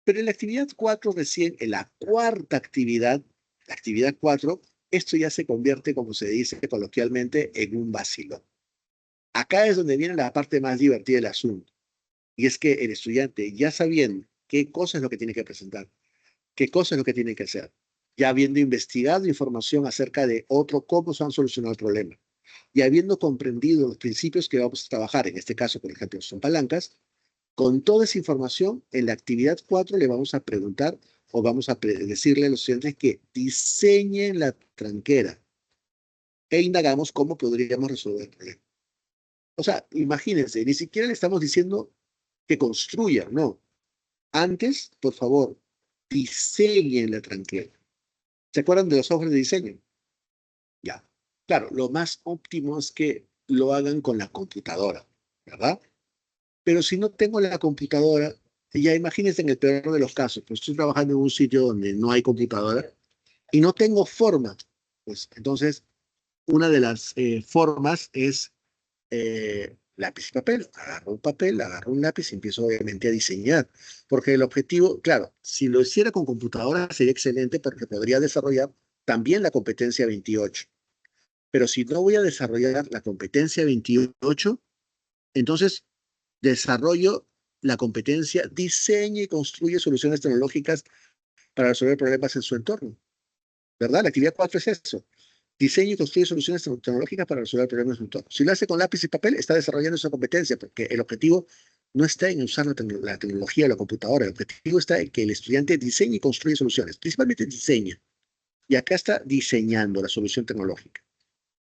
Pero en la actividad 4 recién, en la cuarta actividad, la actividad 4, esto ya se convierte, como se dice coloquialmente, en un vacilón. Acá es donde viene la parte más divertida del asunto. Y es que el estudiante, ya sabiendo qué cosa es lo que tiene que presentar, qué cosa es lo que tiene que hacer, ya habiendo investigado información acerca de otro cómo se han solucionado el problema, y habiendo comprendido los principios que vamos a trabajar, en este caso, por ejemplo, son palancas, con toda esa información, en la actividad 4 le vamos a preguntar o vamos a decirle a los estudiantes que diseñen la tranquera e indagamos cómo podríamos resolver el problema. O sea, imagínense, ni siquiera le estamos diciendo que construyan, no. Antes, por favor, diseñen la tranquera. ¿Se acuerdan de los software de diseño? Ya. Claro, lo más óptimo es que lo hagan con la computadora, ¿verdad? Pero si no tengo la computadora, ya imagínense en el peor de los casos, pues estoy trabajando en un sitio donde no hay computadora y no tengo forma. Pues entonces, una de las formas es lápiz y papel. Agarro un papel, agarro un lápiz y empiezo obviamente a diseñar. Porque el objetivo, claro, si lo hiciera con computadora sería excelente porque podría desarrollar también la competencia 28. Pero si no voy a desarrollar la competencia 28, entonces desarrollo la competencia, diseña y construye soluciones tecnológicas para resolver problemas en su entorno. ¿Verdad? La actividad 4 es eso. Diseña y construye soluciones tecnológicas para resolver problemas en su entorno. Si lo hace con lápiz y papel, está desarrollando esa competencia, porque el objetivo no está en usar la tecnología o la computadora, el objetivo está en que el estudiante diseñe y construye soluciones, principalmente diseña. Y acá está diseñando la solución tecnológica.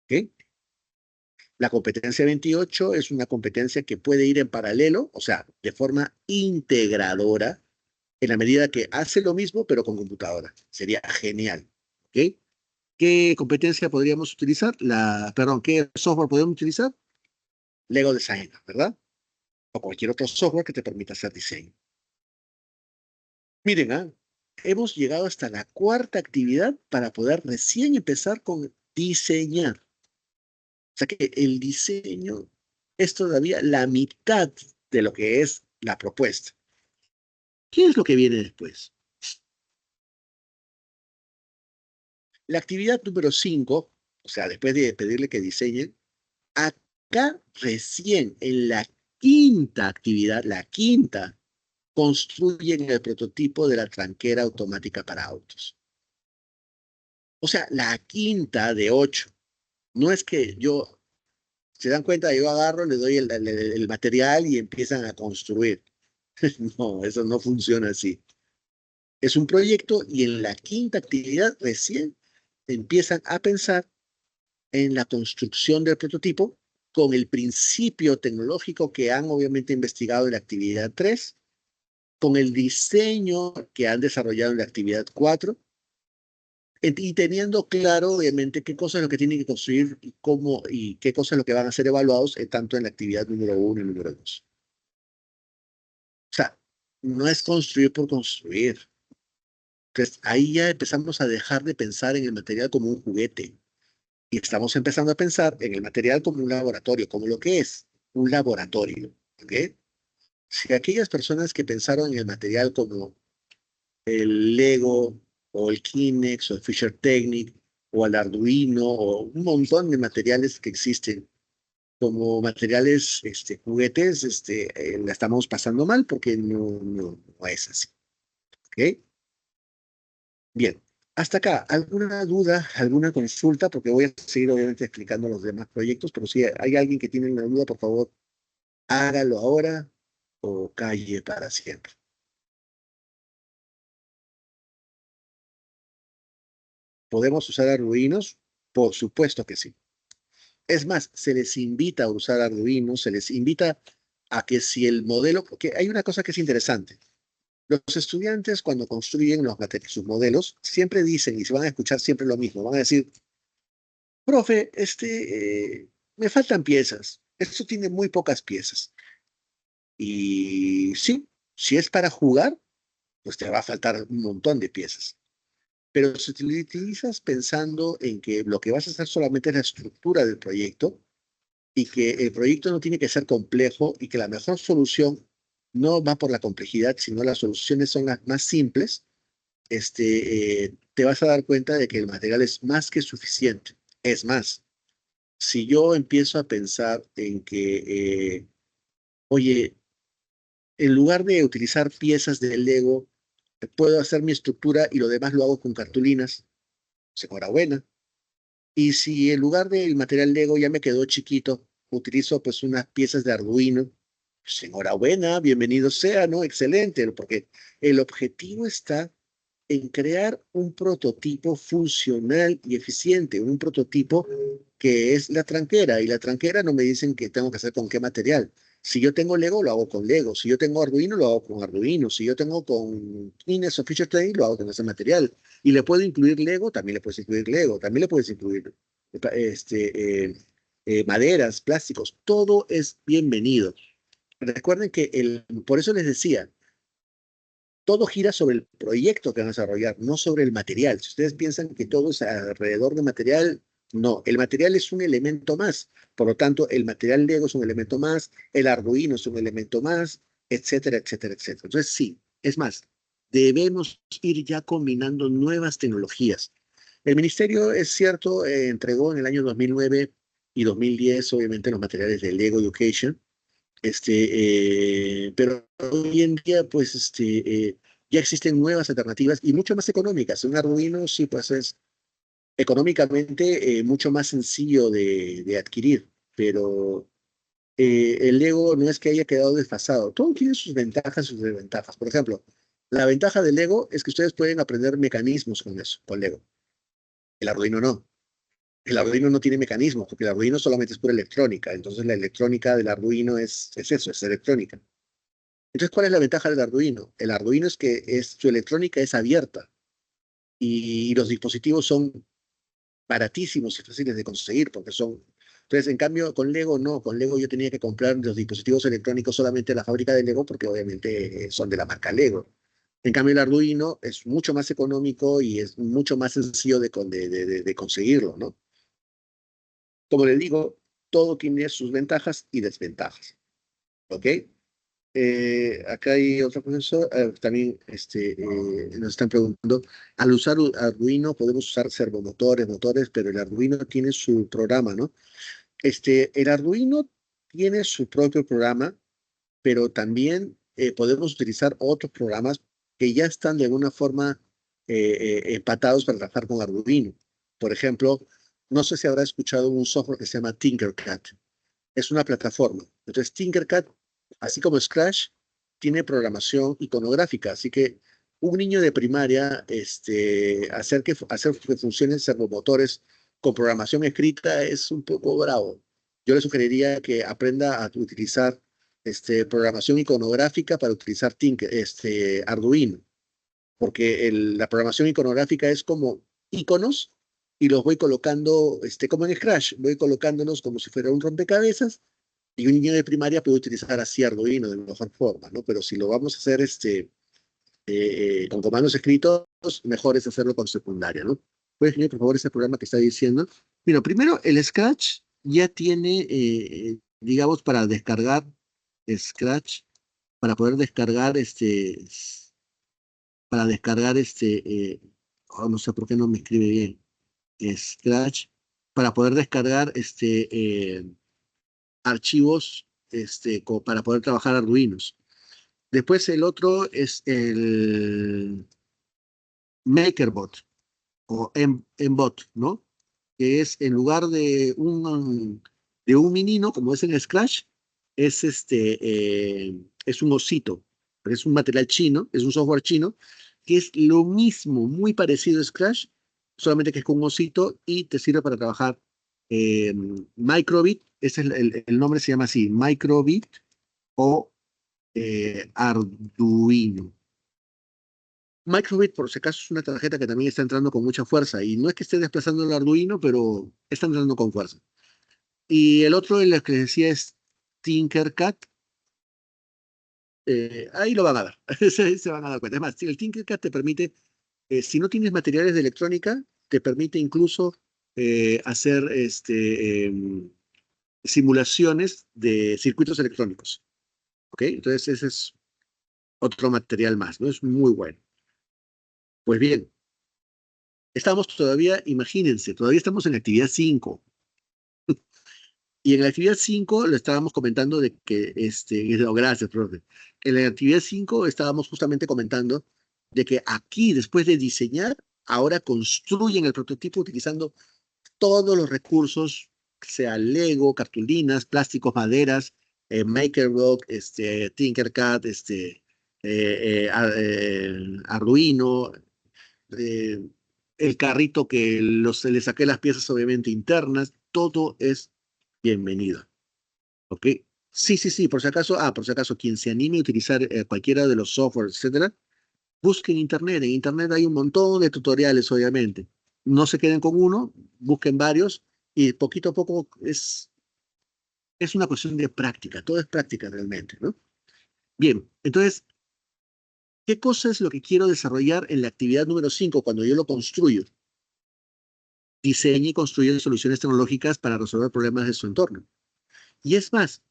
¿Ok? La competencia 28 es una competencia que puede ir en paralelo, o sea, de forma integradora, en la medida que hace lo mismo, pero con computadora. Sería genial. ¿Ok? ¿Qué competencia podríamos utilizar? Perdón, ¿qué software podemos utilizar? Lego Designer, ¿verdad? O cualquier otro software que te permita hacer diseño. Miren, hemos llegado hasta la cuarta actividad para poder recién empezar con diseñar. O sea que el diseño es todavía la mitad de lo que es la propuesta. ¿Qué es lo que viene después? La actividad número 5, o sea, después de pedirle que diseñen, acá recién en la quinta actividad, la quinta, construyen el prototipo de la tranquera automática para autos. O sea, la quinta de 8. No es que yo, se dan cuenta, yo agarro, le doy el material y empiezan a construir. No, eso no funciona así. Es un proyecto y en la quinta actividad recién empiezan a pensar en la construcción del prototipo con el principio tecnológico que han obviamente investigado en la actividad 3, con el diseño que han desarrollado en la actividad 4, y teniendo claro, obviamente, qué cosas es lo que tienen que construir y cómo y qué cosas es lo que van a ser evaluados tanto en la actividad número 1 y número 2. O sea, no es construir por construir. Entonces, ahí ya empezamos a dejar de pensar en el material como un juguete y estamos empezando a pensar en el material como un laboratorio, como lo que es un laboratorio. ¿Ok? Si aquellas personas que pensaron en el material como el Lego o el Kinex o el Fisher Technic o el Arduino o un montón de materiales que existen como materiales juguetes, la estamos pasando mal porque no es así. ¿Ok? Bien. Hasta acá, ¿alguna duda, alguna consulta? Porque voy a seguir obviamente explicando los demás proyectos, pero si hay alguien que tiene una duda, por favor, hágalo ahora o calle para siempre. ¿Podemos usar Arduinos? Por supuesto que sí. Es más, se les invita a usar Arduino, se les invita a que si el modelo, porque hay una cosa que es interesante. Los estudiantes cuando construyen sus modelos, siempre dicen, y se van a escuchar siempre lo mismo, van a decir, profe, me faltan piezas, esto tiene muy pocas piezas. Y sí, si es para jugar, pues te va a faltar un montón de piezas. Pero si te lo utilizas pensando en que lo que vas a hacer solamente es la estructura del proyecto, y que el proyecto no tiene que ser complejo y que la mejor solución no va por la complejidad, sino las soluciones son las más simples, te vas a dar cuenta de que el material es más que suficiente. Es más, si yo empiezo a pensar en que, oye, en lugar de utilizar piezas de Lego, puedo hacer mi estructura y lo demás lo hago con cartulinas, pues enhorabuena. Y si en lugar del material Lego ya me quedó chiquito, utilizo pues unas piezas de Arduino, pues enhorabuena, bienvenido sea, ¿no? Excelente, porque el objetivo está en crear un prototipo funcional y eficiente, un prototipo que es la tranquera, y la tranquera no me dicen que tengo que hacer con qué material. Si yo tengo Lego, lo hago con Lego. Si yo tengo Arduino, lo hago con Arduino. Si yo tengo con Kinex o Fisher Trading, lo hago con ese material. Y le puedo incluir Lego, también le puedes incluir Lego, también le puedes incluir maderas, plásticos. Todo es bienvenido. Recuerden que por eso les decía, todo gira sobre el proyecto que van a desarrollar, no sobre el material. Si ustedes piensan que todo es alrededor de material, no, el material es un elemento más. Por lo tanto, el material Lego es un elemento más, el Arduino es un elemento más, etcétera, etcétera, etcétera. Entonces, sí, es más, debemos ir ya combinando nuevas tecnologías. El ministerio, es cierto, entregó en el año 2009 y 2010, obviamente, los materiales de Lego Education, pero hoy en día, pues, ya existen nuevas alternativas y mucho más económicas. Un Arduino, sí, pues es económicamente mucho más sencillo de adquirir, pero el Lego no es que haya quedado desfasado. Todo tiene sus ventajas y sus desventajas. Por ejemplo, la ventaja del Lego es que ustedes pueden aprender mecanismos con eso, con Lego. El Arduino no. El Arduino no tiene mecanismos, porque el Arduino solamente es pura electrónica. Entonces, la electrónica del Arduino es eso, es electrónica. Entonces, ¿cuál es la ventaja del Arduino? El Arduino es que su electrónica es abierta y los dispositivos son baratísimos y fáciles de conseguir porque son... Entonces, en cambio, con Lego no, con Lego yo tenía que comprar los dispositivos electrónicos solamente en la fábrica de Lego porque obviamente son de la marca Lego. En cambio, el Arduino es mucho más económico y es mucho más sencillo de conseguirlo, ¿no? Como le digo, todo tiene sus ventajas y desventajas, ¿ok? Acá hay otro profesor, también nos están preguntando, al usar Arduino podemos usar servomotores, motores, pero el Arduino tiene su programa, ¿no? El Arduino tiene su propio programa, pero también podemos utilizar otros programas que ya están de alguna forma empatados para trabajar con Arduino. Por ejemplo, no sé si habrá escuchado un software que se llama Tinkercad. Es una plataforma. Entonces, Tinkercad, así como Scratch, tiene programación iconográfica, así que un niño de primaria, hacer que funcionen servomotores con programación escrita es un poco bravo. Yo le sugeriría que aprenda a utilizar programación iconográfica para utilizar Arduino, porque la programación iconográfica es como iconos y los voy colocando, como en Scratch, voy colocándolos como si fuera un rompecabezas y un niño de primaria puede utilizar así Arduino de mejor forma, ¿no? Pero si lo vamos a hacer con comandos escritos, mejor es hacerlo con secundaria, ¿no? ¿Puedes leer, por favor, ese programa que está diciendo? Mira, primero, el Scratch ya tiene, digamos, para descargar Scratch, para poder descargar no sé por qué no me escribe bien, Scratch, para poder descargar archivos, para poder trabajar Arduinos. Después el otro es el MakerBot o Mbot, ¿no? Que es en lugar de un menino, como es en Scratch, es un osito, pero es un material chino, es un software chino, que es lo mismo, muy parecido a Scratch, solamente que es con un osito y te sirve para trabajar Microbit, ese es el nombre se llama así, Microbit o Arduino. Microbit, por si acaso, es una tarjeta que también está entrando con mucha fuerza y no es que esté desplazando el Arduino, pero está entrando con fuerza. Y el otro, el que les decía, es Tinkercad. Ahí lo van a ver, se van a dar cuenta. Es más, si el Tinkercad te permite, si no tienes materiales de electrónica, te permite incluso hacer simulaciones de circuitos electrónicos. ¿Ok? Entonces, ese es otro material más, ¿no? Es muy bueno. Pues bien, estamos todavía, imagínense, todavía estamos en la actividad 5. Y en la actividad 5 le estábamos comentando de que, no, gracias, profe. En la actividad 5 estábamos justamente comentando de que aquí, después de diseñar, ahora construyen el prototipo utilizando todos los recursos, sea Lego, cartulinas, plásticos, maderas, MakerBlock, Tinkercad, Arduino, eh, el carrito que le saqué las piezas obviamente internas, todo es bienvenido. ¿Ok? Sí, sí, sí, por si acaso, quien se anime a utilizar cualquiera de los softwares, etcétera, busque en Internet. En Internet hay un montón de tutoriales, obviamente. No se queden con uno, busquen varios y poquito a poco es una cuestión de práctica. Todo es práctica realmente, ¿no? Bien, entonces, ¿qué cosa es lo que quiero desarrollar en la actividad número 5 cuando yo lo construyo? Diseñe y construye soluciones tecnológicas para resolver problemas de su entorno. Y es más,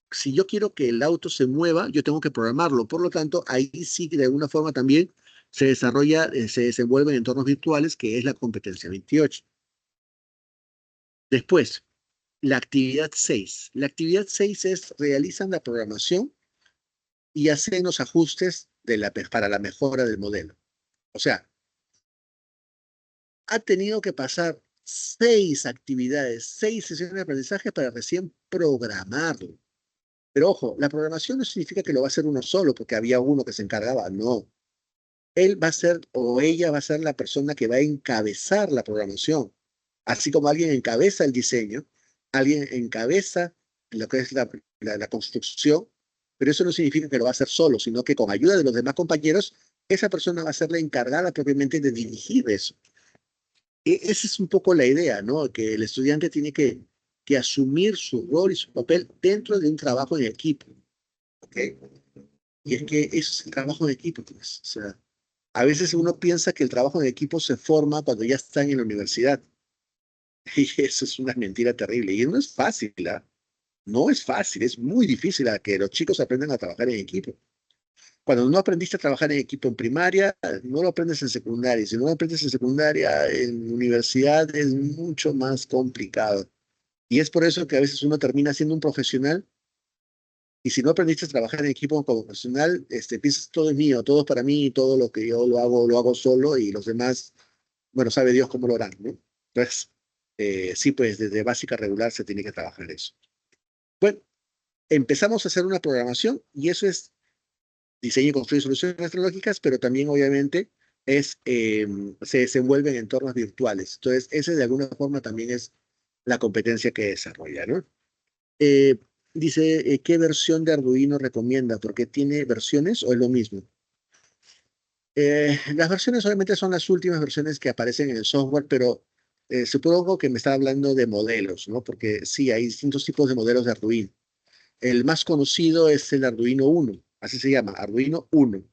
si yo quiero que el auto se mueva, yo tengo que programarlo. Por lo tanto, ahí sí que de alguna forma también se desenvuelve en entornos virtuales, que es la competencia 28. Después, la actividad 6. La actividad 6 es realizan la programación y hacen los ajustes para la mejora del modelo. O sea, ha tenido que pasar 6 actividades, 6 sesiones de aprendizaje para recién programarlo. Pero ojo, la programación no significa que lo va a hacer uno solo, porque había uno que se encargaba, no. Él va a ser o ella va a ser la persona que va a encabezar la programación. Así como alguien encabeza el diseño, alguien encabeza lo que es la construcción, pero eso no significa que lo va a hacer solo, sino que con ayuda de los demás compañeros, esa persona va a ser la encargada propiamente de dirigir eso. Esa es un poco la idea, ¿no? Que el estudiante tiene que asumir su rol y su papel dentro de un trabajo en equipo, ¿ok? Y es que eso es el trabajo en equipo, pues. O sea, a veces uno piensa que el trabajo en equipo se forma cuando ya están en la universidad. Y eso es una mentira terrible. Y no es fácil, ¿ah? No es fácil, es muy difícil a que los chicos aprendan a trabajar en equipo. Cuando no aprendiste a trabajar en equipo en primaria, no lo aprendes en secundaria. Si no lo aprendes en secundaria, en universidad es mucho más complicado. Y es por eso que a veces uno termina siendo un profesional y si no aprendiste a trabajar en equipo como profesional, piensas todo es mío, todo es para mí, todo lo que yo lo hago solo y los demás, bueno, sabe Dios cómo lo harán, ¿no? Entonces, sí, pues desde básica a regular se tiene que trabajar eso. Bueno, empezamos a hacer una programación y eso es diseña y construye soluciones tecnológicas, pero también obviamente se desenvuelve en entornos virtuales. Entonces, ese de alguna forma también es la competencia que desarrolla, ¿no? Eh, dice, ¿qué versión de Arduino recomienda? ¿Porque tiene versiones o es lo mismo? Las versiones obviamente son las últimas versiones que aparecen en el software, pero supongo que me está hablando de modelos, ¿no? Porque sí, hay distintos tipos de modelos de Arduino. El más conocido es el Arduino Uno, así se llama, Arduino Uno.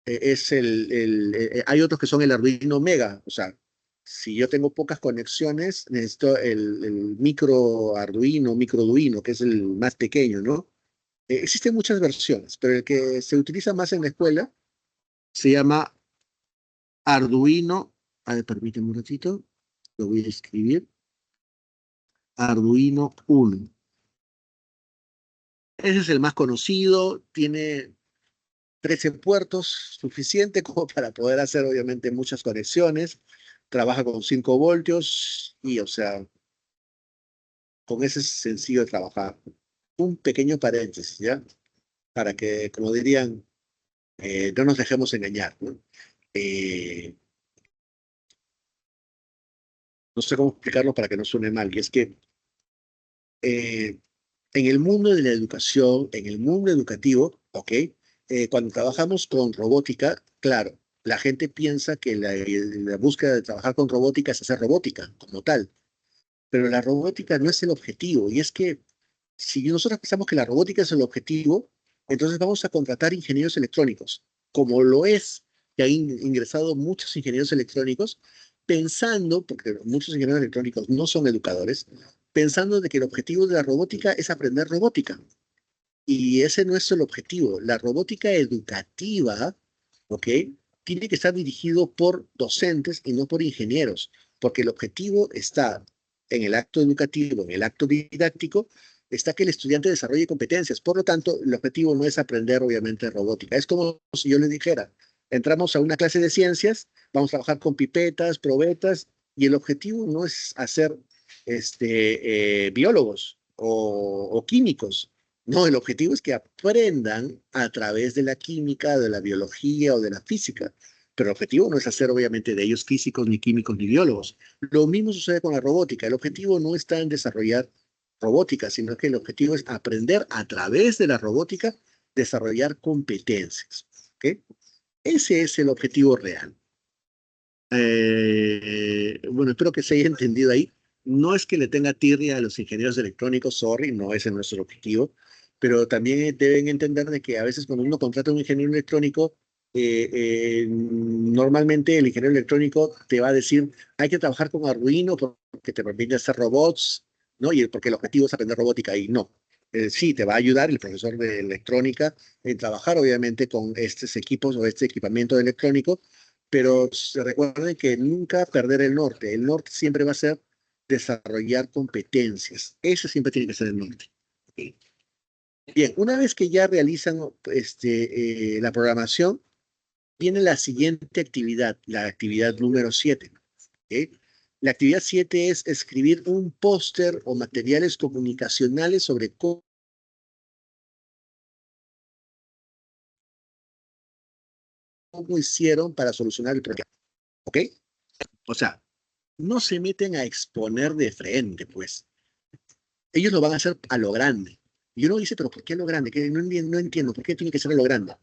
Hay otros que son el Arduino Mega, o sea, si yo tengo pocas conexiones, necesito el micro Arduino, micro Arduino, que es el más pequeño, ¿no? Existen muchas versiones, pero el que se utiliza más en la escuela se llama Arduino. A ver, permíteme un ratito, lo voy a escribir. Arduino Uno. Ese es el más conocido, tiene 13 puertos, suficiente como para poder hacer obviamente muchas conexiones. Trabaja con 5 voltios y, o sea, con ese es sencillo de trabajar. Un pequeño paréntesis, ¿ya? Para que, como dirían, no nos dejemos engañar, ¿no? Eh, no sé cómo explicarlo para que no suene mal, y es que eh, en el mundo de la educación, en el mundo educativo, ¿ok? Cuando trabajamos con robótica, claro, la gente piensa que la búsqueda de trabajar con robótica es hacer robótica como tal, pero la robótica no es el objetivo, y es que si nosotros pensamos que la robótica es el objetivo, entonces vamos a contratar ingenieros electrónicos, como lo es, que han ingresado muchos ingenieros electrónicos, pensando, porque muchos ingenieros electrónicos no son educadores, pensando de que el objetivo de la robótica es aprender robótica. Y ese no es el objetivo. La robótica educativa, ¿ok? Tiene que estar dirigido por docentes y no por ingenieros, porque el objetivo está en el acto educativo, en el acto didáctico, está que el estudiante desarrolle competencias. Por lo tanto, el objetivo no es aprender, obviamente, robótica. Es como si yo le dijera, entramos a una clase de ciencias, vamos a trabajar con pipetas, probetas, y el objetivo no es hacer biólogos o químicos. No, el objetivo es que aprendan a través de la química, de la biología o de la física. Pero el objetivo no es hacer, obviamente, de ellos físicos, ni químicos, ni biólogos. Lo mismo sucede con la robótica. El objetivo no está en desarrollar robótica, sino que el objetivo es aprender a través de la robótica, desarrollar competencias. ¿Ok? Ese es el objetivo real. Bueno, espero que se haya entendido ahí. No es que le tenga tirria a los ingenieros electrónicos, sorry, no ese es nuestro objetivo, pero también deben entender de que a veces cuando uno contrata a un ingeniero electrónico, normalmente el ingeniero electrónico te va a decir, hay que trabajar con Arduino porque te permite hacer robots, ¿no? Y porque el objetivo es aprender robótica y no. Sí, te va a ayudar el profesor de electrónica en trabajar obviamente con estos equipos o este equipamiento electrónico, pero recuerden que nunca perder el norte. El norte siempre va a ser desarrollar competencias. Ese siempre tiene que ser el norte. Ok. Bien, una vez que ya realizan la programación, viene la siguiente actividad, la actividad número 7. ¿Ok? La actividad 7 es escribir un póster o materiales comunicacionales sobre cómo hicieron para solucionar el problema. ¿Ok? O sea, no se meten a exponer de frente, pues. Ellos lo van a hacer a lo grande. Y uno dice, pero ¿por qué a lo grande? Que no entiendo, ¿por qué tiene que ser a lo grande?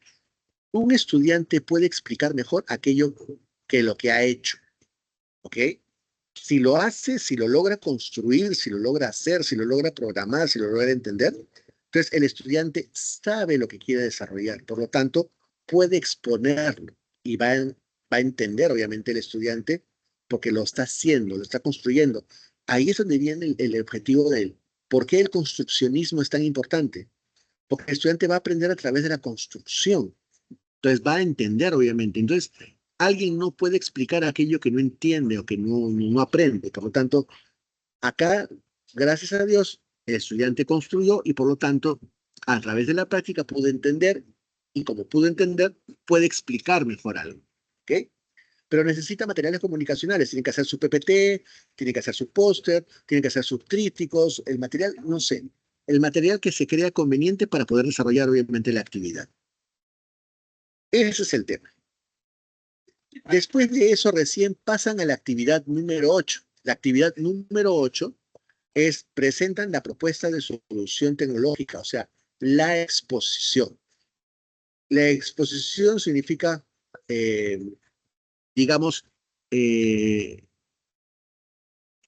Un estudiante puede explicar mejor aquello que lo que ha hecho, ¿ok? Si lo hace, si lo logra construir, si lo logra hacer, si lo logra programar, si lo logra entender, entonces el estudiante sabe lo que quiere desarrollar, por lo tanto, puede exponerlo y va a entender, obviamente, el estudiante porque lo está haciendo, lo está construyendo. Ahí es donde viene el objetivo de él. ¿Por qué el construccionismo es tan importante? Porque el estudiante va a aprender a través de la construcción. Entonces va a entender, obviamente. Entonces, alguien no puede explicar aquello que no entiende o que no aprende. Por lo tanto, acá, gracias a Dios, el estudiante construyó y por lo tanto, a través de la práctica pudo entender y como pudo entender, puede explicar mejor algo. ¿Ok? Pero necesita materiales comunicacionales. Tiene que hacer su PPT, tiene que hacer su póster, tiene que hacer sus trípticos, el material, no sé, el material que se crea conveniente para poder desarrollar, obviamente, la actividad. Ese es el tema. Después de eso recién pasan a la actividad número 8. La actividad número 8 es presentan la propuesta de solución tecnológica, o sea, la exposición. La exposición significa, eh, digamos, eh,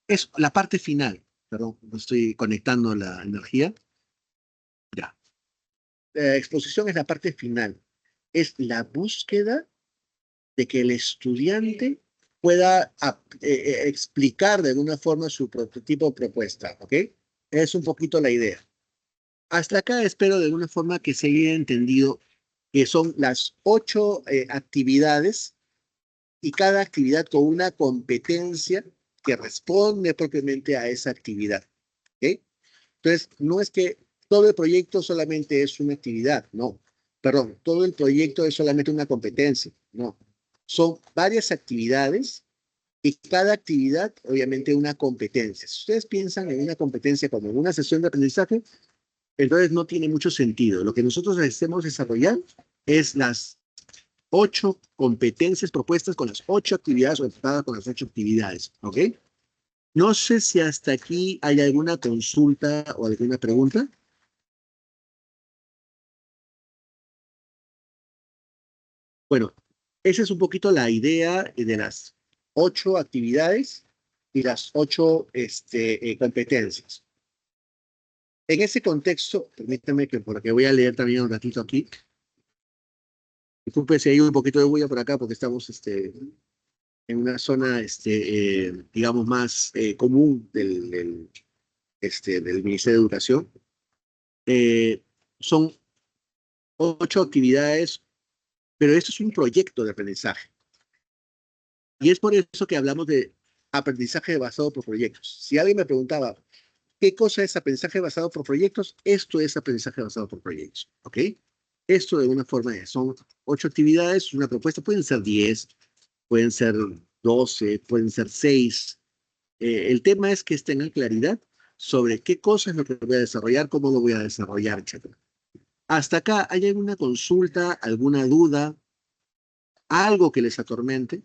es la parte final. Perdón, no estoy conectando la energía. Ya. La exposición es la parte final. Es la búsqueda de que el estudiante pueda explicar de alguna forma su prototipo o propuesta, ¿ok? Es un poquito la idea. Hasta acá espero de alguna forma que se haya entendido que son las 8 actividades y cada actividad con una competencia que responde propiamente a esa actividad, ¿ok? Entonces, no es que todo el proyecto solamente es una actividad, no. Perdón, todo el proyecto es solamente una competencia, no. Son varias actividades y cada actividad, obviamente, una competencia. Si ustedes piensan en una competencia como en una sesión de aprendizaje, entonces no tiene mucho sentido. Lo que nosotros hacemos desarrollar es las 8 competencias propuestas con las 8 actividades o enfocadas con las 8 actividades, ¿ok? No sé si hasta aquí hay alguna consulta o alguna pregunta. Bueno, esa es un poquito la idea de las 8 actividades y las 8 competencias. En ese contexto, permítame que porque voy a leer también un ratito aquí. Disculpe si hay un poquito de bulla por acá porque estamos en una zona, digamos, más común del Ministerio de Educación. Son 8 actividades, pero esto es un proyecto de aprendizaje. Y es por eso que hablamos de aprendizaje basado por proyectos. Si alguien me preguntaba, ¿qué cosa es aprendizaje basado por proyectos? Esto es aprendizaje basado por proyectos, ¿ok? Esto de una forma es, son 8 actividades, una propuesta, pueden ser 10, pueden ser 12, pueden ser 6. El tema es que tengan claridad sobre qué cosa es lo que voy a desarrollar, cómo lo voy a desarrollar, etc. Hasta acá, ¿hay alguna consulta, alguna duda, algo que les atormente?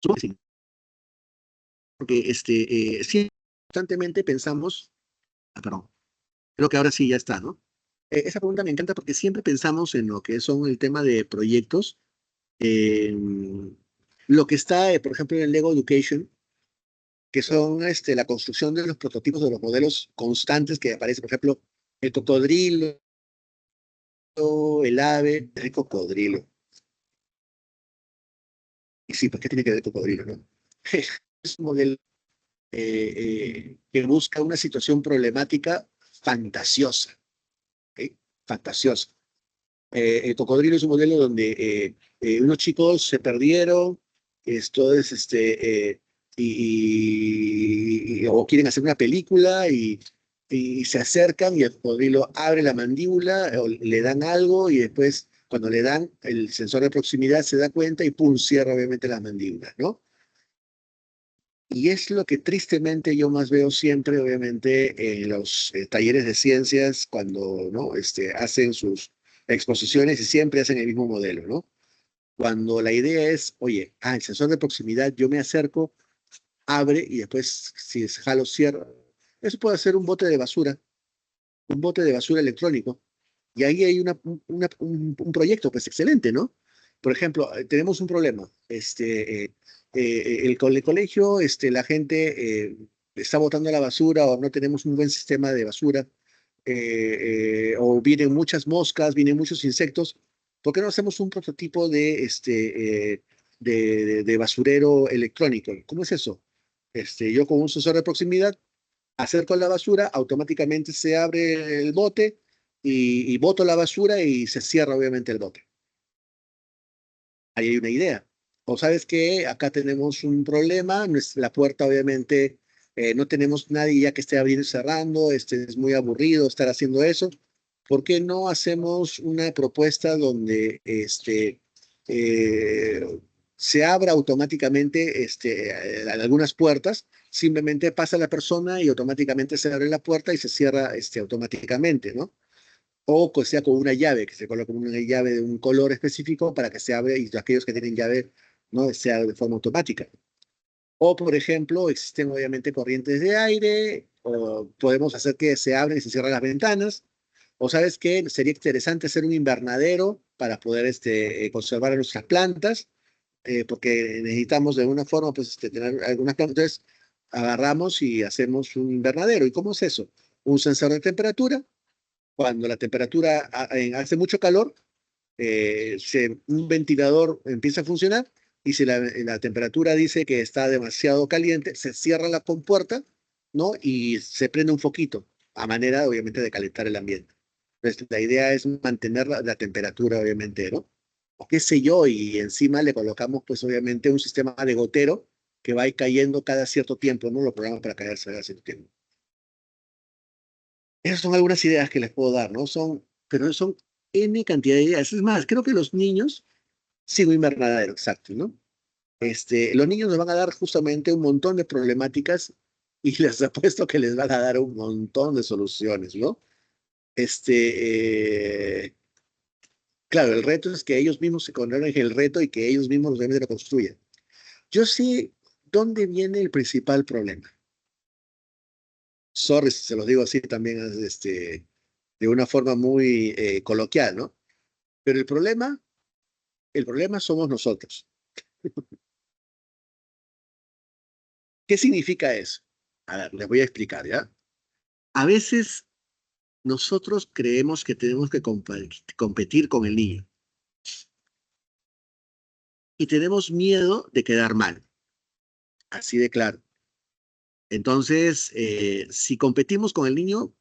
Supongo que sí, porque sí, constantemente pensamos, perdón, creo que ahora sí ya está, ¿no? Esa pregunta me encanta porque siempre pensamos en lo que son el tema de proyectos, eh, lo que está, por ejemplo, en el Lego Education, que son la construcción de los prototipos de los modelos constantes que aparecen, por ejemplo, el cocodrilo, el ave, el cocodrilo. Y sí, ¿por qué tiene que ver el cocodrilo, no? Es un modelo que busca una situación problemática fantasiosa, ¿ok? Fantasiosa. El cocodrilo es un modelo donde unos chicos se perdieron, esto es o quieren hacer una película y se acercan y el cocodrilo abre la mandíbula o le dan algo y después cuando le dan el sensor de proximidad se da cuenta y pum, cierra obviamente las mandíbulas, ¿no? Y es lo que tristemente yo más veo siempre, obviamente, en los talleres de ciencias cuando ¿no? Hacen sus exposiciones y siempre hacen el mismo modelo, ¿no? Cuando la idea es, oye, el sensor de proximidad, yo me acerco, abre y después, si es jalo, cierra. Eso puede ser un bote de basura electrónico. Y ahí hay un proyecto, pues excelente, ¿no? Por ejemplo, tenemos un problema. El colegio, la gente está botando la basura o no tenemos un buen sistema de basura, o vienen muchas moscas, vienen muchos insectos. ¿Por qué no hacemos un prototipo de basurero electrónico? ¿Cómo es eso? Yo con un sensor de proximidad acerco la basura, automáticamente se abre el bote y boto la basura y se cierra obviamente el bote. Ahí hay una idea. O sabes que acá tenemos un problema, la puerta obviamente no tenemos nadie ya que esté abriendo y cerrando, es muy aburrido estar haciendo eso. ¿Por qué no hacemos una propuesta donde eh, se abra automáticamente algunas puertas? Simplemente pasa la persona y automáticamente se abre la puerta y se cierra automáticamente, ¿no? O que sea con una llave, que se coloque una llave de un color específico para que se abre y aquellos que tienen llave no sea de forma automática. O, por ejemplo, existen obviamente corrientes de aire, o podemos hacer que se abren y se cierren las ventanas. O sabes que sería interesante hacer un invernadero para poder conservar nuestras plantas, porque necesitamos de alguna forma pues, tener algunas plantas. Entonces, agarramos y hacemos un invernadero. ¿Y cómo es eso? Un sensor de temperatura. Cuando la temperatura hace mucho calor, un ventilador empieza a funcionar y si la temperatura dice que está demasiado caliente, se cierra la compuerta, ¿no? Y se prende un foquito, a manera, obviamente, de calentar el ambiente. Entonces, la idea es mantener la temperatura, obviamente, ¿no? O qué sé yo, y encima le colocamos, pues, obviamente, un sistema de gotero que va a ir cayendo cada cierto tiempo, ¿no? Los programas para caerse cada cierto tiempo. Esas son algunas ideas que les puedo dar, ¿no? Pero son N cantidad de ideas. Es más, creo que los niños, sí, un invernadero, exacto, ¿no? Los niños nos van a dar justamente un montón de problemáticas y les apuesto que les van a dar un montón de soluciones, ¿no? Claro, el reto es que ellos mismos se controlen el reto y que ellos mismos realmente lo construyan. Yo sé dónde viene el principal problema. Sorry si se los digo así también, de una forma muy coloquial, ¿no? Pero el problema somos nosotros. ¿Qué significa eso? A ver, les voy a explicar, ¿ya? A veces nosotros creemos que tenemos que competir con el niño y tenemos miedo de quedar mal, así de claro. Entonces, si competimos con el niño,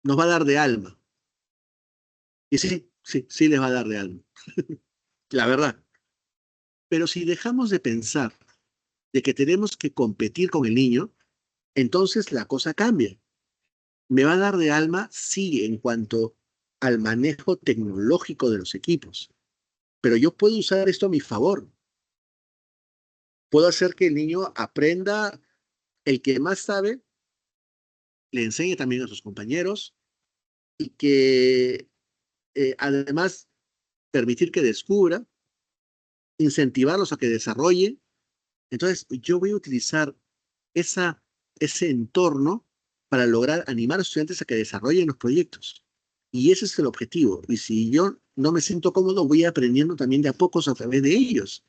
nos va a dar de alma. Y sí, sí, sí les va a dar de alma, la verdad. Pero si dejamos de pensar de que tenemos que competir con el niño, entonces la cosa cambia. Me va a dar de alma, sí, en cuanto al manejo tecnológico de los equipos, pero yo puedo usar esto a mi favor. Puedo hacer que el niño aprenda, el que más sabe, le enseñe también a sus compañeros y que además permitir que descubra, incentivarlos a que desarrolle. Entonces, yo voy a utilizar esa, ese entorno para lograr animar a los estudiantes a que desarrollen los proyectos. Y ese es el objetivo. Y si yo no me siento cómodo, voy aprendiendo también de a pocos a través de ellos.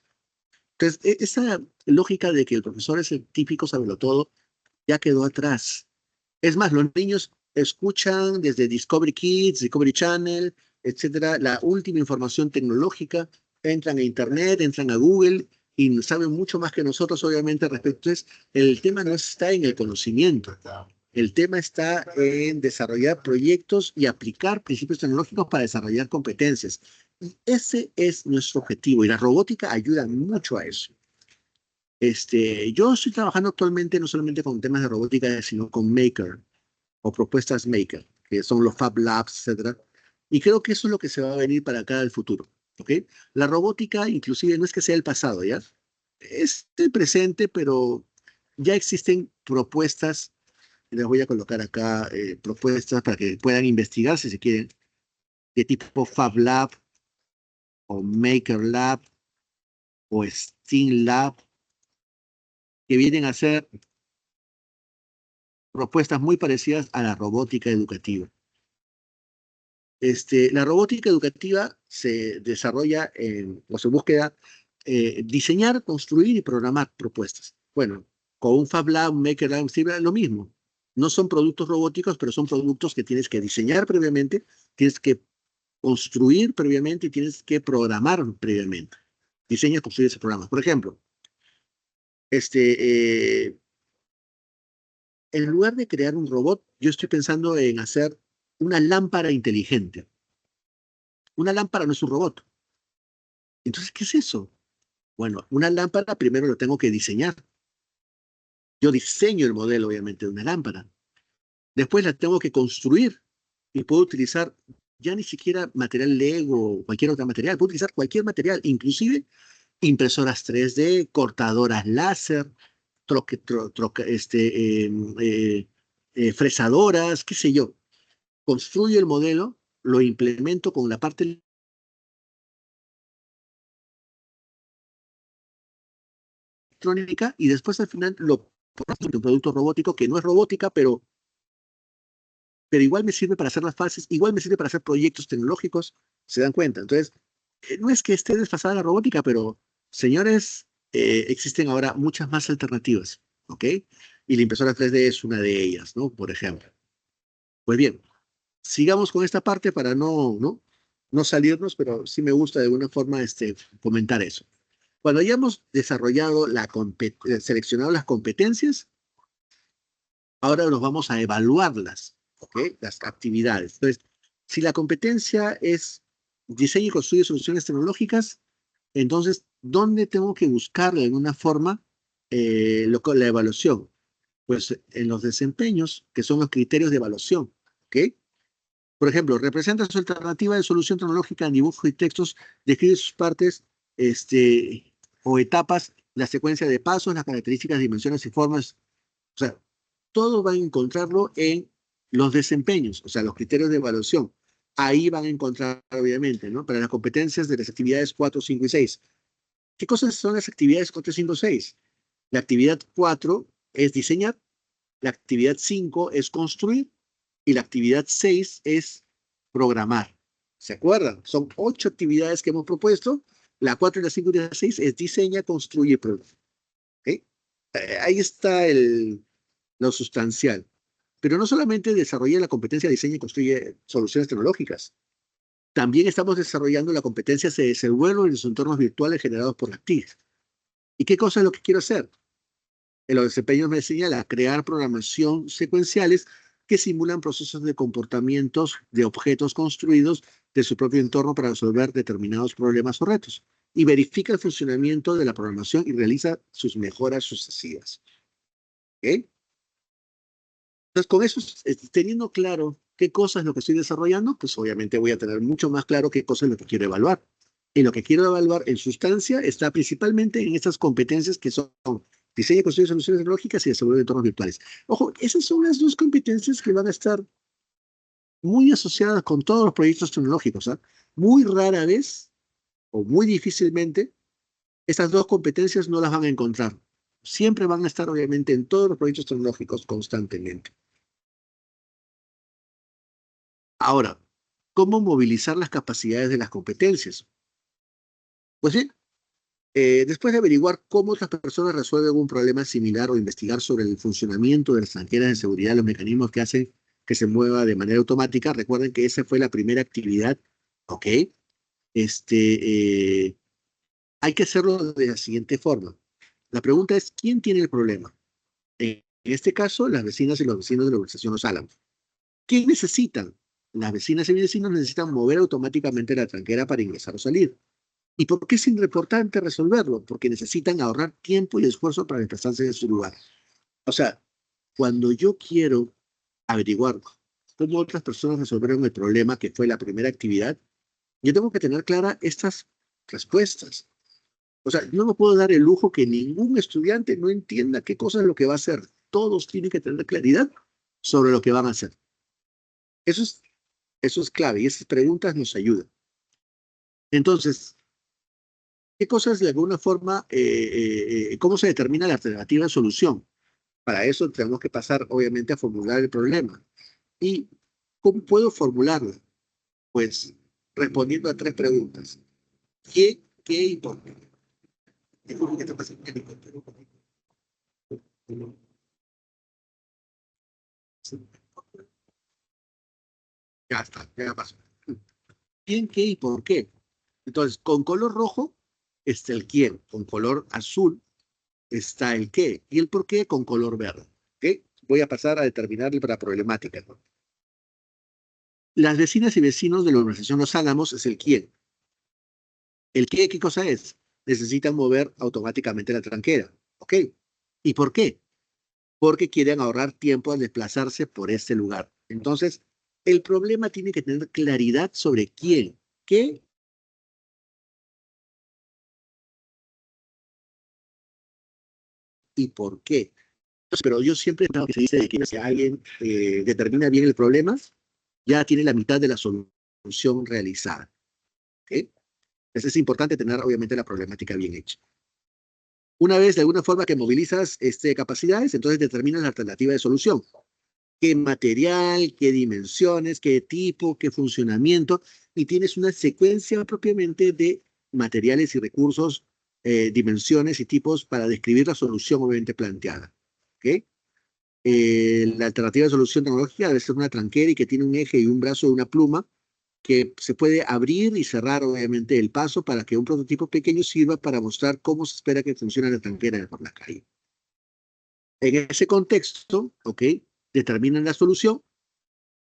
Entonces, esa lógica de que el profesor es el típico sabelotodo ya quedó atrás. Es más, los niños escuchan desde Discovery Kids, Discovery Channel, etcétera, la última información tecnológica, entran a Internet, entran a Google y saben mucho más que nosotros, obviamente, respecto a eso. El tema no está en el conocimiento, el tema está en desarrollar proyectos y aplicar principios tecnológicos para desarrollar competencias. Y ese es nuestro objetivo y la robótica ayuda mucho a eso. Yo estoy trabajando actualmente no solamente con temas de robótica, sino con Maker o propuestas Maker, que son los Fab Labs, etcétera. Y creo que eso es lo que se va a venir para acá el futuro, ¿ok? La robótica, inclusive, no es que sea el pasado, ¿ya? Es el presente, pero ya existen propuestas, les voy a colocar acá propuestas para que puedan investigar si se quieren, de tipo Fab Lab o Maker Lab o Steam Lab, que vienen a ser propuestas muy parecidas a la robótica educativa. La robótica educativa se desarrolla o se busca diseñar, construir y programar propuestas. Bueno, con un Fab Lab, un Maker Lab, lo mismo. No son productos robóticos, pero son productos que tienes que diseñar previamente, tienes que construir previamente y tienes que programar previamente. Diseña, construir ese programa. Por ejemplo, en lugar de crear un robot, yo estoy pensando en hacer una lámpara inteligente. Una lámpara no es un robot. Entonces, ¿qué es eso? Bueno, una lámpara primero lo tengo que diseñar. Yo diseño el modelo, obviamente, de una lámpara. Después la tengo que construir y puedo utilizar ya ni siquiera material Lego o cualquier otro material. Puedo utilizar cualquier material, inclusive impresoras 3D, cortadoras láser, fresadoras, qué sé yo. Construyo el modelo, lo implemento con la parte electrónica y después al final lo pongo en un producto robótico que no es robótica, pero igual me sirve para hacer las fases, igual me sirve para hacer proyectos tecnológicos, ¿se dan cuenta? Entonces, no es que esté desfasada la robótica, pero señores, existen ahora muchas más alternativas, ¿ok? Y la impresora 3D es una de ellas, ¿no? Por ejemplo. Pues bien, sigamos con esta parte para no salirnos, pero sí me gusta de alguna forma comentar eso. Cuando hayamos desarrollado seleccionado las competencias, ahora nos vamos a evaluarlas, ¿ok? Las actividades. Entonces, si la competencia es diseño y construye soluciones tecnológicas, entonces, ¿dónde tengo que buscar de alguna forma la evaluación? Pues en los desempeños, que son los criterios de evaluación, ¿ok? Por ejemplo, representa su alternativa de solución tecnológica en dibujo y textos, describe sus partes o etapas, la secuencia de pasos, las características, dimensiones y formas. O sea, todo van a encontrarlo en los desempeños, o sea, los criterios de evaluación. Ahí van a encontrar, obviamente, ¿no? Para las competencias de las actividades 4, 5 y 6. ¿Qué cosas son las actividades 4, 5, 6? La actividad 4 es diseñar, la actividad 5 es construir y la actividad 6 es programar. ¿Se acuerdan? Son 8 actividades que hemos propuesto. La 4, la 5 y la 6 es diseña, construye y programa. ¿Okay? Ahí está lo sustancial. Pero no solamente desarrolla la competencia de diseño y construye soluciones tecnológicas. También estamos desarrollando la competencia de desenvuelve en los entornos virtuales generados por las TIC. ¿Y qué cosa es lo que quiero hacer? En los desempeños me señala crear programación secuenciales que simulan procesos de comportamientos de objetos construidos de su propio entorno para resolver determinados problemas o retos. Y verifica el funcionamiento de la programación y realiza sus mejoras sucesivas. ¿Ok? Entonces, con eso, teniendo claro qué cosa es lo que estoy desarrollando, pues obviamente voy a tener mucho más claro qué cosa es lo que quiero evaluar. Y lo que quiero evaluar en sustancia está principalmente en estas competencias que son diseño y construcción de soluciones tecnológicas y desarrollo de entornos virtuales. Ojo, esas son las dos competencias que van a estar muy asociadas con todos los proyectos tecnológicos. ¿Ah? Muy rara vez o muy difícilmente estas dos competencias no las van a encontrar. Siempre van a estar obviamente en todos los proyectos tecnológicos constantemente. Ahora, ¿cómo movilizar las capacidades de las competencias? Pues bien, después de averiguar cómo otras personas resuelven un problema similar o investigar sobre el funcionamiento de las tranqueras de seguridad, los mecanismos que hacen que se mueva de manera automática, recuerden que esa fue la primera actividad, ¿ok? Eh, Hay que hacerlo de la siguiente forma. La pregunta es, ¿quién tiene el problema? En este caso, las vecinas y los vecinos de la urbanización Los Álamos. ¿Qué necesitan? Las vecinas y vecinos necesitan mover automáticamente la tranquera para ingresar o salir. ¿Y por qué es importante resolverlo? Porque necesitan ahorrar tiempo y esfuerzo para desplazarse de su lugar. O sea, cuando yo quiero averiguar cómo otras personas resolvieron el problema que fue la primera actividad, yo tengo que tener claras estas respuestas. O sea, no me puedo dar el lujo que ningún estudiante no entienda qué cosa es lo que va a hacer. Todos tienen que tener claridad sobre lo que van a hacer. Eso es, eso es clave y esas preguntas nos ayudan. Entonces, ¿qué cosas de alguna forma, cómo se determina la alternativa de solución? Para eso tenemos que pasar, obviamente, a formular el problema. ¿Y cómo puedo formularlo? Pues respondiendo a tres preguntas. ¿Qué, qué y por qué? ¿Qué es lo que está pasando en el helicóptero? Ya está, ya pasó. ¿Quién, qué y por qué? Entonces, con color rojo está el quién, con color azul está el qué y el por qué con color verde. ¿Ok? Voy a pasar a determinarle para problemática, ¿no? Las vecinas y vecinos de la urbanización Los Álamos es el quién. ¿El qué cosa es? necesitan mover automáticamente la tranquera. ¿Ok? ¿Y por qué? Porque quieren ahorrar tiempo al desplazarse por este lugar. Entonces, el problema tiene que tener claridad sobre quién, qué y por qué. Entonces, pero yo siempre he pensado que se dice de que si alguien determina bien el problema, ya tiene la mitad de la solución realizada. ¿Ok? Entonces es importante tener, obviamente, la problemática bien hecha. Una vez, de alguna forma, que movilizas capacidades, entonces determinas la alternativa de solución. ¿Qué material, qué dimensiones, qué tipo, qué funcionamiento? Y tienes una secuencia propiamente de materiales y recursos, dimensiones y tipos para describir la solución, obviamente, planteada. ¿Ok? La alternativa de solución tecnológica debe ser una tranquera y que tiene un eje y un brazo de una pluma que se puede abrir y cerrar, obviamente, el paso para que un prototipo pequeño sirva para mostrar cómo se espera que funcione la tranquera por la calle. En ese contexto, ¿ok? Determinan la solución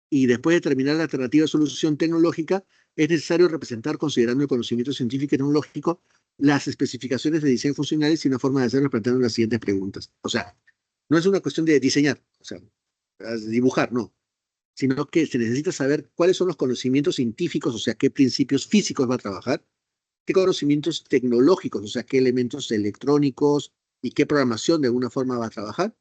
y después de determinar la alternativa de solución tecnológica, es necesario representar, considerando el conocimiento científico y tecnológico, las especificaciones de diseño funcionales y una forma de hacerlo planteando las siguientes preguntas. O sea, no es una cuestión de diseñar, o sea, dibujar, no, sino que se necesita saber cuáles son los conocimientos científicos, o sea, qué principios físicos va a trabajar, qué conocimientos tecnológicos, o sea, qué elementos electrónicos y qué programación de alguna forma va a trabajar,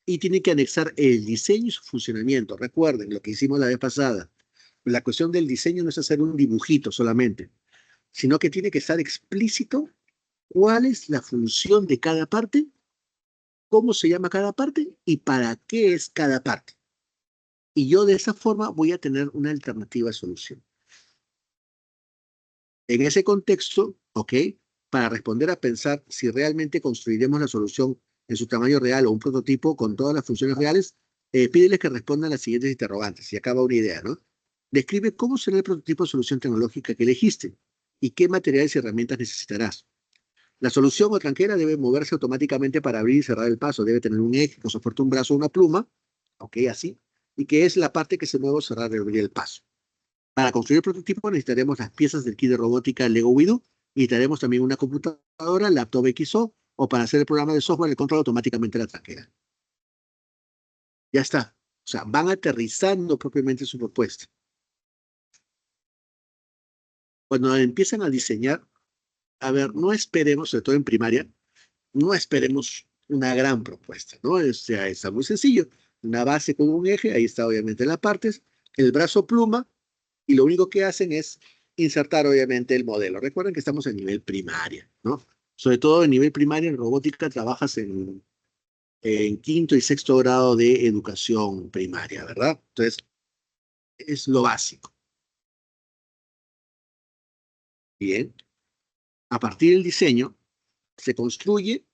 y tiene que anexar el diseño y su funcionamiento. Recuerden lo que hicimos la vez pasada. La cuestión del diseño no es hacer un dibujito solamente, sino que tiene que estar explícito cuál es la función de cada parte, cómo se llama cada parte y para qué es cada parte. Y yo de esa forma voy a tener una alternativa de solución. En ese contexto, ¿ok? Para responder a pensar si realmente construiremos la solución en su tamaño real o un prototipo con todas las funciones reales, pídeles que respondan las siguientes interrogantes. Y acaba una idea, ¿no? Describe cómo será el prototipo de solución tecnológica que elegiste y qué materiales y herramientas necesitarás. La solución o tranquera debe moverse automáticamente para abrir y cerrar el paso. Debe tener un eje que soporte un brazo o una pluma, ¿ok? Así. Y que es la parte que se mueve o cerrar y abrir el paso. Para construir el prototipo necesitaremos las piezas del kit de robótica Lego Widow, y necesitaremos también una computadora, laptop XO, o para hacer el programa de software que controla automáticamente la tranquera. Ya está. O sea, van aterrizando propiamente su propuesta. Cuando empiezan a diseñar, a ver, no esperemos, sobre todo en primaria, no esperemos una gran propuesta, ¿no? O sea, está muy sencillo. Una base con un eje, ahí está obviamente las partes, el brazo pluma, y lo único que hacen es insertar obviamente el modelo. Recuerden que estamos en nivel primaria, ¿no? Sobre todo en nivel primaria, en robótica trabajas en quinto y sexto grado de educación primaria, ¿verdad? Entonces, es lo básico. Bien. A partir del diseño, se construye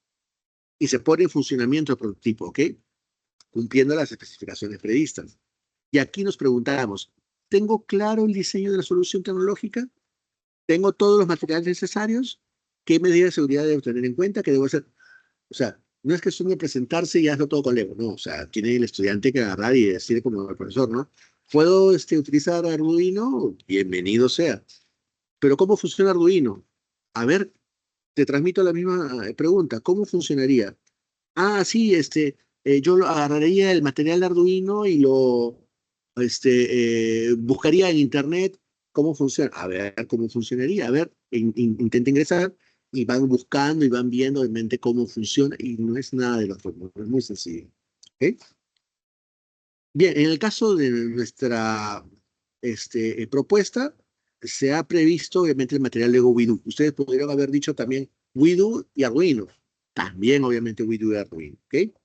y se pone en funcionamiento el prototipo, ¿ok? Cumpliendo las especificaciones previstas. Y aquí nos preguntamos, ¿tengo claro el diseño de la solución tecnológica? ¿Tengo todos los materiales necesarios? ¿Qué medidas de seguridad debo tener en cuenta? ¿Qué debo hacer? O sea, no es que solo presentarse y hazlo todo con Lego, no. O sea, tiene el estudiante que agarrar y decir como el profesor, ¿no? ¿Puedo utilizar Arduino? Bienvenido sea. Pero ¿cómo funciona Arduino? A ver, te transmito la misma pregunta. ¿Cómo funcionaría? Ah, sí, yo agarraría el material de Arduino y lo buscaría en internet cómo funciona. A ver cómo funcionaría. A ver, intenta ingresar y van buscando y van viendo obviamente cómo funciona y no es nada de lo otro mundo, es muy sencillo. ¿Ok? Bien, en el caso de nuestra propuesta, se ha previsto obviamente el material Lego Widow. Ustedes podrían haber dicho también Widow y Arduino. También obviamente Widow y Arduino. ¿Ok?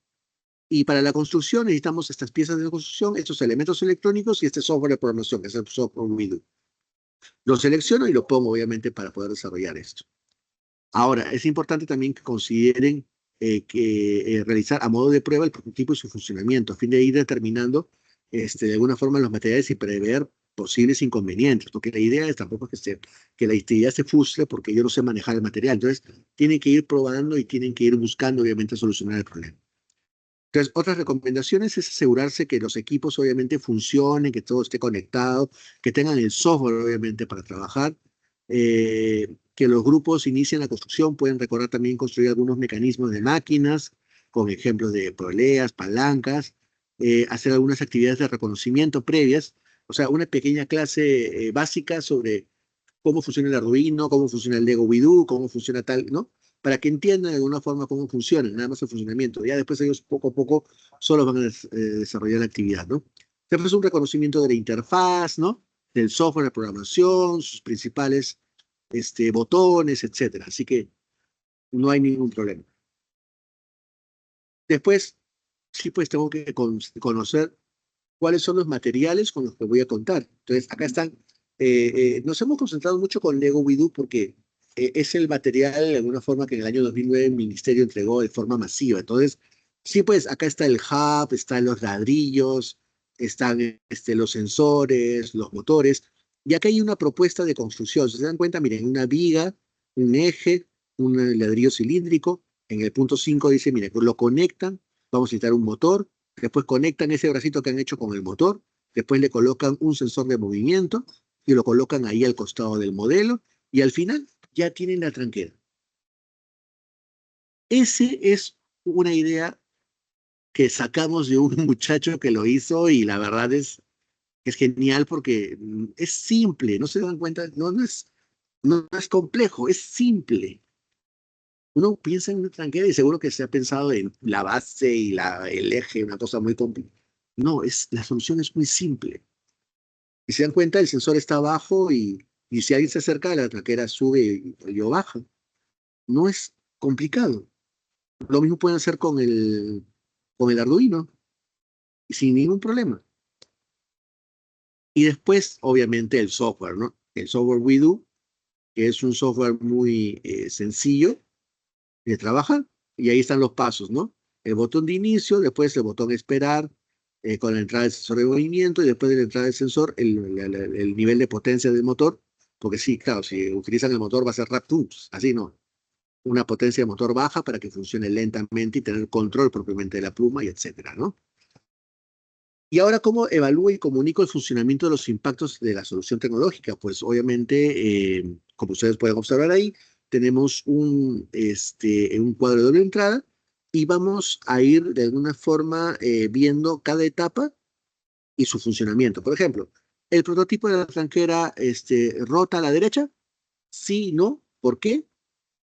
Y para la construcción necesitamos estas piezas de construcción, estos elementos electrónicos y este software de programación, que es el software Widow. Lo selecciono y lo pongo, obviamente, para poder desarrollar esto. Ahora, es importante también que consideren realizar a modo de prueba el prototipo y su funcionamiento, a fin de ir determinando de alguna forma los materiales y prever posibles inconvenientes, porque la idea es tampoco que la idea se frustre porque yo no sé manejar el material. Entonces, tienen que ir probando y tienen que ir buscando, obviamente, solucionar el problema. Entonces, otras recomendaciones es asegurarse que los equipos obviamente funcionen, que todo esté conectado, que tengan el software obviamente para trabajar que los grupos inician la construcción, pueden recordar también construir algunos mecanismos de máquinas, con ejemplos de poleas, palancas, hacer algunas actividades de reconocimiento previas, o sea, una pequeña clase básica sobre cómo funciona el Arduino, cómo funciona el Lego WeDo, cómo funciona tal, ¿no? Para que entiendan de alguna forma cómo funciona, nada más el funcionamiento. Ya después ellos poco a poco solo van a desarrollar la actividad, ¿no? Después un reconocimiento de la interfaz, ¿no? Del software de programación, sus principales botones, etcétera. Así que no hay ningún problema. Después, sí, pues tengo que conocer cuáles son los materiales con los que voy a contar. Entonces, acá están. Nos hemos concentrado mucho con Lego WeDo porque es el material, de alguna forma, que en el año 2009 el ministerio entregó de forma masiva. Entonces, sí, pues acá está el hub, están los ladrillos, están los sensores, los motores. Y acá hay una propuesta de construcción. Si se dan cuenta, miren, una viga, un eje, un ladrillo cilíndrico. En el punto 5 dice, miren, lo conectan, vamos a necesitar un motor, después conectan ese bracito que han hecho con el motor, después le colocan un sensor de movimiento y lo colocan ahí al costado del modelo y al final ya tienen la tranquera. Ese es una idea que sacamos de un muchacho que lo hizo y la verdad es genial porque es simple, no se dan cuenta, no es complejo, es simple. Uno piensa en una tranquera y seguro que se ha pensado en la base y el eje, una cosa muy compleja. No, la solución es muy simple. Y se dan cuenta, el sensor está abajo y si alguien se acerca, la tranquera sube y o baja. No es complicado. Lo mismo pueden hacer con el Arduino, sin ningún problema. Y después, obviamente, el software, ¿no? El software WeDo, que es un software muy sencillo de trabajar, y ahí están los pasos, ¿no? El botón de inicio, después el botón esperar, con la entrada del sensor de movimiento, y después de la entrada del sensor, el nivel de potencia del motor, porque sí, claro, si utilizan el motor va a ser Raptools, así no. Una potencia de motor baja para que funcione lentamente y tener control propiamente de la pluma y etcétera, ¿no? Y ahora, ¿cómo evalúo y comunico el funcionamiento de los impactos de la solución tecnológica? Pues obviamente, como ustedes pueden observar ahí, tenemos un cuadro de doble entrada y vamos a ir de alguna forma viendo cada etapa y su funcionamiento. Por ejemplo, el prototipo de la tranquera rota a la derecha, sí, no, ¿por qué?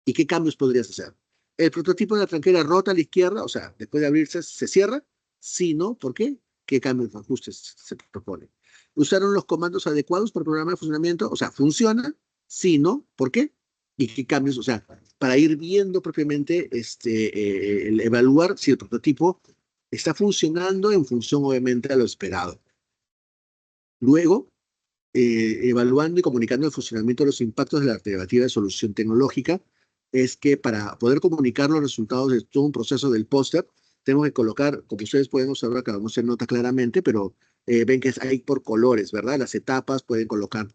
¿Y qué cambios podrías hacer? El prototipo de la tranquera rota a la izquierda, o sea, después de abrirse, se cierra. Sí, no, ¿por qué? ¿Qué cambios o ajustes se proponen? ¿Usaron los comandos adecuados para el programa de funcionamiento? O sea, ¿funciona? Sí, no, ¿por qué? ¿Y qué cambios? O sea, para ir viendo propiamente, evaluar si el prototipo está funcionando en función, obviamente, a lo esperado. Luego, evaluando y comunicando el funcionamiento de los impactos de la alternativa de solución tecnológica, es que para poder comunicar los resultados de todo un proceso del póster, tenemos que colocar, como ustedes pueden observar, acá vamos a hacer nota claramente, pero ven que hay por colores, ¿verdad? Las etapas pueden colocar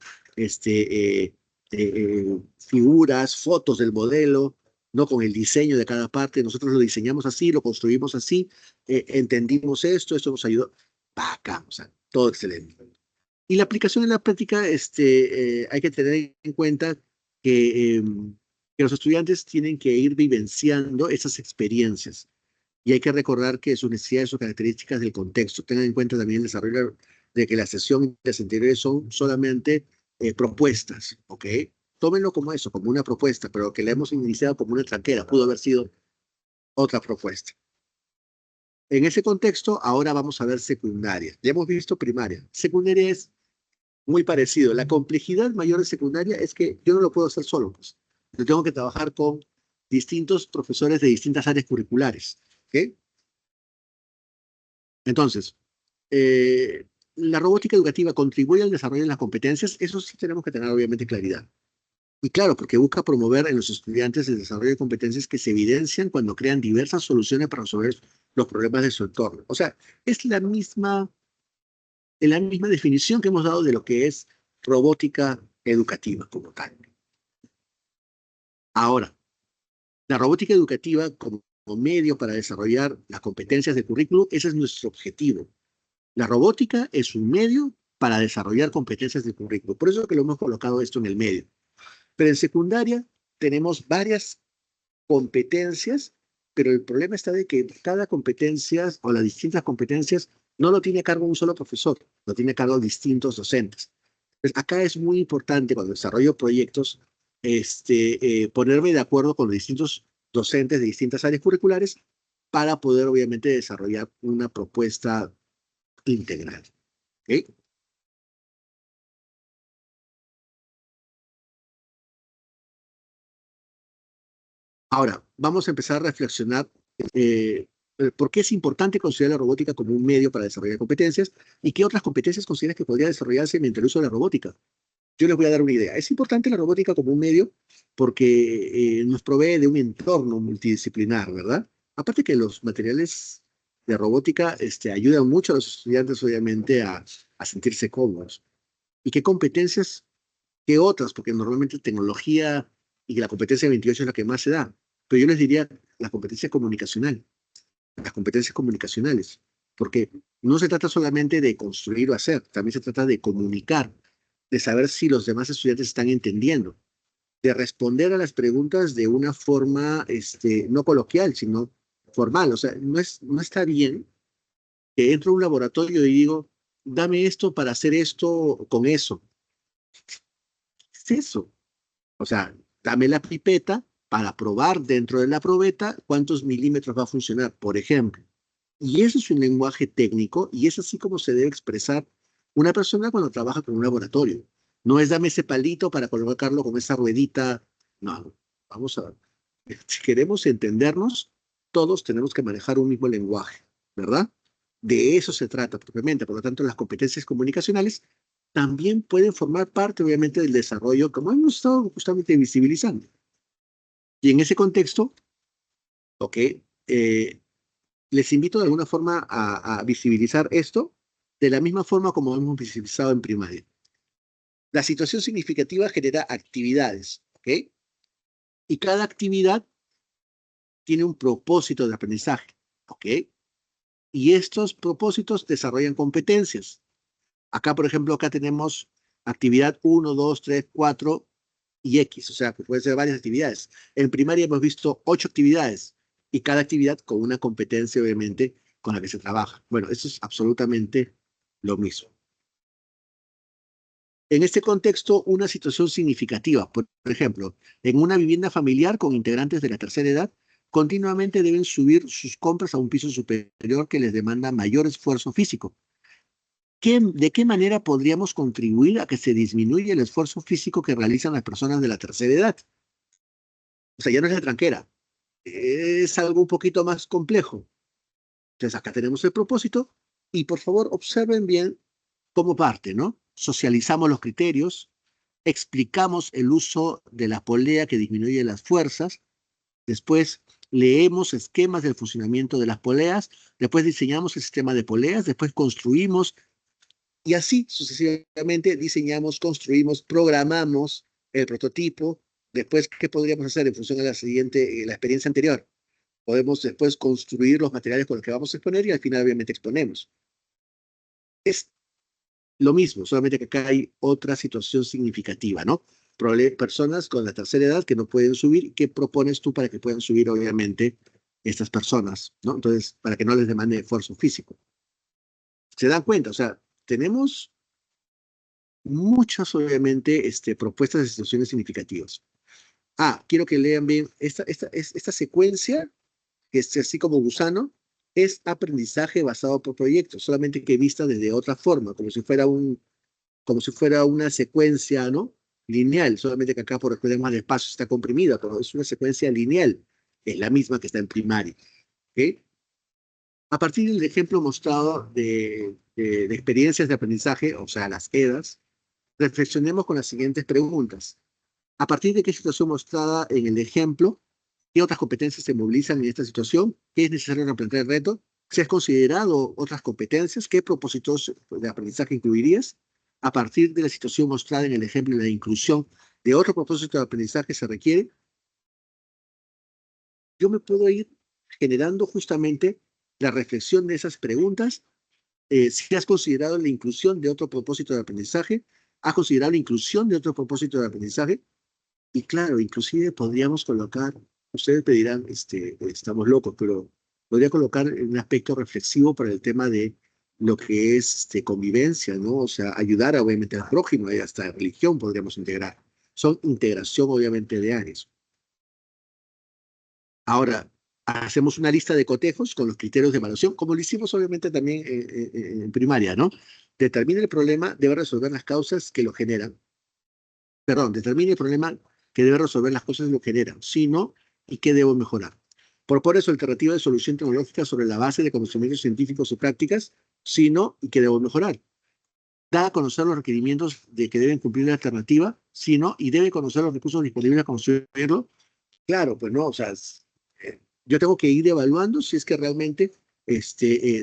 figuras, fotos del modelo, ¿no? Con el diseño de cada parte. Nosotros lo diseñamos así, lo construimos así, entendimos esto nos ayudó. Bacán, o sea, todo excelente. Y la aplicación en la práctica, hay que tener en cuenta que los estudiantes tienen que ir vivenciando esas experiencias. Y hay que recordar que sus necesidades o características del contexto. Tengan en cuenta también el desarrollo de que la sesión y las anteriores son solamente propuestas, ¿ok? Tómenlo como eso, como una propuesta, pero que la hemos iniciado como una tranquera. Pudo haber sido otra propuesta. En ese contexto, ahora vamos a ver secundaria. Ya hemos visto primaria. Secundaria es muy parecido. La complejidad mayor de secundaria es que yo no lo puedo hacer solo, pues. Yo tengo que trabajar con distintos profesores de distintas áreas curriculares. ¿Ok? Entonces, la robótica educativa contribuye al desarrollo de las competencias, eso sí tenemos que tener obviamente claridad. Y claro, porque busca promover en los estudiantes el desarrollo de competencias que se evidencian cuando crean diversas soluciones para resolver los problemas de su entorno. O sea, es la misma definición que hemos dado de lo que es robótica educativa como tal. Ahora, la robótica educativa como medio para desarrollar las competencias del currículo, ese es nuestro objetivo. La robótica es un medio para desarrollar competencias del currículo. Por eso es que lo hemos colocado esto en el medio. Pero en secundaria tenemos varias competencias, pero el problema está de que cada competencia o las distintas competencias no lo tiene a cargo un solo profesor, lo tiene a cargo distintos docentes. Entonces, acá es muy importante cuando desarrollo proyectos ponerme de acuerdo con los distintos docentes de distintas áreas curriculares para poder obviamente desarrollar una propuesta integral. ¿Ok? Ahora, vamos a empezar a reflexionar por qué es importante considerar la robótica como un medio para desarrollar competencias y qué otras competencias consideras que podría desarrollarse mediante el uso de la robótica. Yo les voy a dar una idea. Es importante la robótica como un medio porque nos provee de un entorno multidisciplinar, ¿verdad? Aparte que los materiales de robótica ayudan mucho a los estudiantes, obviamente, a sentirse cómodos. ¿Y qué competencias, qué otras? Porque normalmente tecnología y la competencia 28 es la que más se da. Pero yo les diría la competencia comunicacional, las competencias comunicacionales, porque no se trata solamente de construir o hacer, también se trata de comunicar, de saber si los demás estudiantes están entendiendo, de responder a las preguntas de una forma no coloquial, sino formal. O sea, no está bien que entro a un laboratorio y digo, dame esto para hacer esto con eso. ¿Qué es eso? O sea, dame la pipeta para probar dentro de la probeta cuántos milímetros va a funcionar, por ejemplo. Y eso es un lenguaje técnico y es así como se debe expresar una persona cuando trabaja con un laboratorio. No es dame ese palito para colocarlo con esa ruedita. No, vamos a ver. Si queremos entendernos, todos tenemos que manejar un mismo lenguaje, ¿verdad? De eso se trata propiamente. Por lo tanto, las competencias comunicacionales también pueden formar parte, obviamente, del desarrollo, como hemos estado justamente visibilizando. Y en ese contexto, ok, les invito de alguna forma a visibilizar esto de la misma forma como hemos visibilizado en primaria. La situación significativa genera actividades, ¿ok? Y cada actividad tiene un propósito de aprendizaje, ¿ok? Y estos propósitos desarrollan competencias. Acá, por ejemplo, acá tenemos actividad 1, 2, 3, 4 y X, o sea, que pueden ser varias actividades. En primaria hemos visto 8 actividades y cada actividad con una competencia, obviamente, con la que se trabaja. Bueno, eso es absolutamente lo mismo. En este contexto, una situación significativa, por ejemplo, en una vivienda familiar con integrantes de la tercera edad, continuamente deben subir sus compras a un piso superior que les demanda mayor esfuerzo físico. ¿De qué manera podríamos contribuir a que se disminuya el esfuerzo físico que realizan las personas de la tercera edad? O sea, ya no es la tranquera, es algo un poquito más complejo. Entonces, acá tenemos el propósito y por favor observen bien cómo parte, ¿no? Socializamos los criterios, explicamos el uso de la polea que disminuye las fuerzas, después leemos esquemas del funcionamiento de las poleas, después diseñamos el sistema de poleas, después construimos y así sucesivamente diseñamos, construimos, programamos el prototipo. Después, ¿qué podríamos hacer en función a la siguiente, la experiencia anterior? Podemos después construir los materiales con los que vamos a exponer y al final obviamente exponemos. Es lo mismo, solamente que acá hay otra situación significativa, ¿no? Personas con la tercera edad que no pueden subir. ¿Qué propones tú para que puedan subir, obviamente, estas personas, ¿no? Entonces, para que no les demande esfuerzo físico. ¿Se dan cuenta? O sea, tenemos muchas, obviamente, propuestas de situaciones significativas. Quiero que lean bien esta secuencia, que es así como gusano, es aprendizaje basado por proyectos, solamente que vista desde otra forma, como si fuera una secuencia, ¿no? Lineal, solamente que acá por recuerden más despacio está comprimida, pero es una secuencia lineal, es la misma que está en primaria, ¿ok? A partir del ejemplo mostrado de experiencias de aprendizaje, o sea, las EDAs, reflexionemos con las siguientes preguntas. A partir de qué situación mostrada en el ejemplo, qué otras competencias se movilizan en esta situación, qué es necesario replantear el reto, si has considerado otras competencias, qué propósitos de aprendizaje incluirías. A partir de la situación mostrada en el ejemplo, la inclusión de otro propósito de aprendizaje se requiere. Yo me puedo ir generando justamente la reflexión de esas preguntas. Si has considerado la inclusión de otro propósito de aprendizaje, has considerado la inclusión de otro propósito de aprendizaje. Y claro, inclusive podríamos colocar, ustedes me dirán, estamos locos, pero podría colocar un aspecto reflexivo para el tema de lo que es convivencia, ¿no? O sea, ayudar obviamente al prójimo, y hasta religión podríamos integrar. Son integración obviamente de áreas. Ahora, hacemos una lista de cotejos con los criterios de evaluación, como lo hicimos obviamente también en primaria, ¿no? Determine el problema, debe resolver las causas que lo generan. Perdón, determine el problema que debe resolver las cosas que lo generan, si no, y qué debo mejorar. Propone su alternativa de solución tecnológica sobre la base de conocimientos científicos y prácticas, si no, y qué debo mejorar. Da a conocer los requerimientos de que deben cumplir la alternativa, si no, y debe conocer los recursos disponibles para construirlo. Claro, pues no, o sea, yo tengo que ir evaluando si es que realmente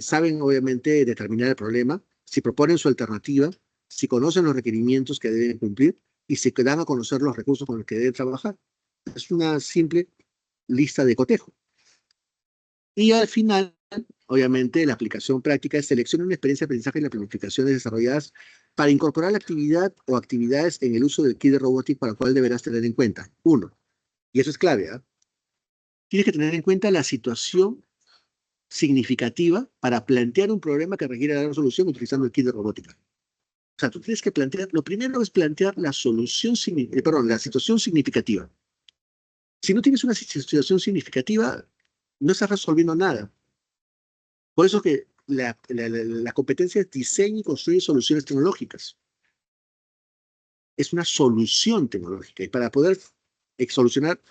saben obviamente determinar el problema, si proponen su alternativa, si conocen los requerimientos que deben cumplir y si dan a conocer los recursos con los que deben trabajar. Es una simple lista de cotejo. Y al final, obviamente, la aplicación práctica es seleccionar una experiencia de aprendizaje y las planificaciones desarrolladas para incorporar la actividad o actividades en el uso del kit de robotic para el cual deberás tener en cuenta. Uno, y eso es clave, ¿eh? Tienes que tener en cuenta la situación significativa para plantear un problema que requiere dar solución utilizando el kit de robótica. O sea, tú tienes que plantear, lo primero es plantear la solución, la situación significativa. Si no tienes una situación significativa, no estás resolviendo nada. Por eso que la competencia es diseño y construye soluciones tecnológicas. Es una solución tecnológica. Y para poder solucionar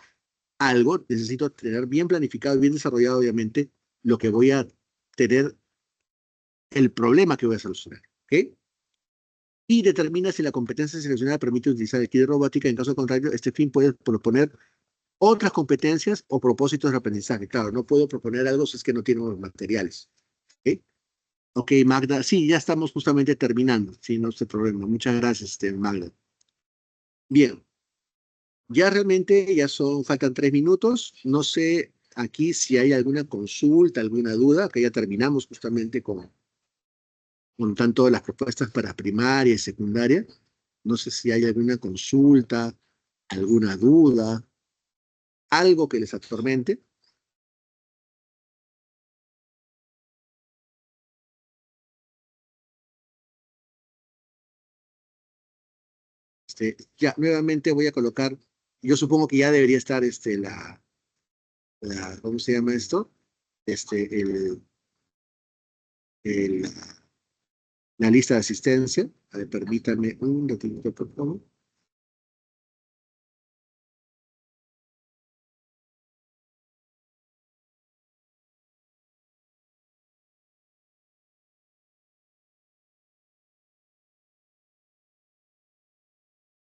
algo, necesito tener bien planificado y bien desarrollado, obviamente, lo que voy a tener, el problema que voy a solucionar. ¿Ok? Y determina si la competencia seleccionada permite utilizar el kit de robótica. En caso contrario, este fin puede proponer otras competencias o propósitos de aprendizaje. Claro, no puedo proponer algo si es que no tengo los materiales. ¿Ok? Ok, Magda. Sí, ya estamos justamente terminando. Sí, no hay problema. Muchas gracias, Magda. Bien. Ya realmente faltan 3 minutos. No sé aquí si hay alguna consulta, alguna duda, que ya terminamos justamente con tanto las propuestas para primaria y secundaria. No sé si hay alguna consulta, alguna duda, algo que les atormente. Ya, nuevamente voy a colocar, yo supongo que ya debería estar ¿cómo se llama esto? Este, el, el, la lista de asistencia. A ver, permítame un ratito, por favor.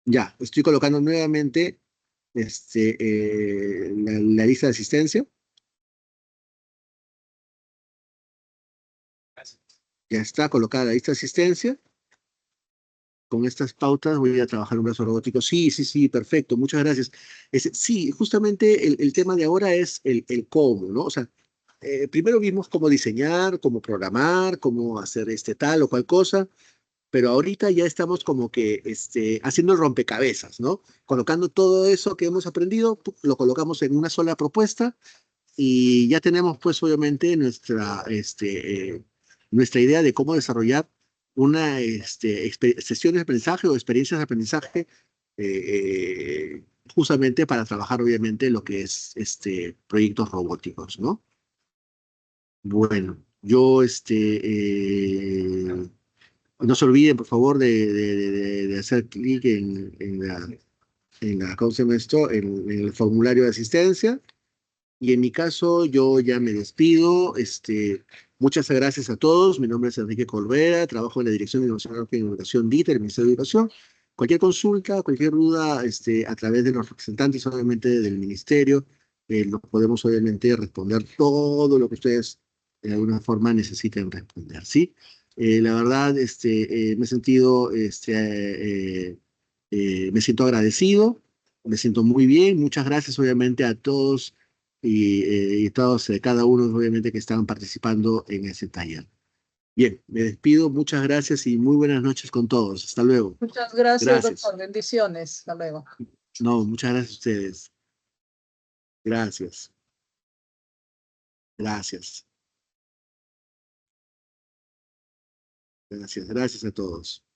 Ya, estoy colocando nuevamente la lista de asistencia. Ya está colocada la lista de asistencia. Con estas pautas voy a trabajar un brazo robótico. Sí, sí, sí, perfecto. Muchas gracias. Sí, justamente el tema de ahora es el cómo, ¿no? O sea, primero vimos cómo diseñar, cómo programar, cómo hacer tal o cual cosa, pero ahorita ya estamos como que haciendo el rompecabezas, ¿no? Colocando todo eso que hemos aprendido, lo colocamos en una sola propuesta y ya tenemos pues obviamente nuestra idea de cómo desarrollar una sesión de aprendizaje o experiencias de aprendizaje justamente para trabajar obviamente lo que es proyectos robóticos, ¿no? Bueno, yo no se olviden por favor de hacer clic ¿cómo se llama esto? En el formulario de asistencia. Y en mi caso, yo ya me despido. Muchas gracias a todos. Mi nombre es Enrique Colbera, trabajo en la Dirección de Innovación y Educación DITA, del Ministerio de Educación. Cualquier consulta, cualquier duda, a través de los representantes, obviamente, del Ministerio, nos podemos, obviamente, responder todo lo que ustedes, de alguna forma, necesiten responder, ¿sí? La verdad, me he sentido, me siento agradecido, me siento muy bien. Muchas gracias, obviamente, a todos y todos, cada uno, obviamente, que estaban participando en ese taller. Bien, me despido, muchas gracias y muy buenas noches con todos. Hasta luego. Muchas gracias, Gracias. doctor. Bendiciones. Hasta luego. No, muchas gracias a ustedes. Gracias. Gracias. Gracias. Gracias a todos.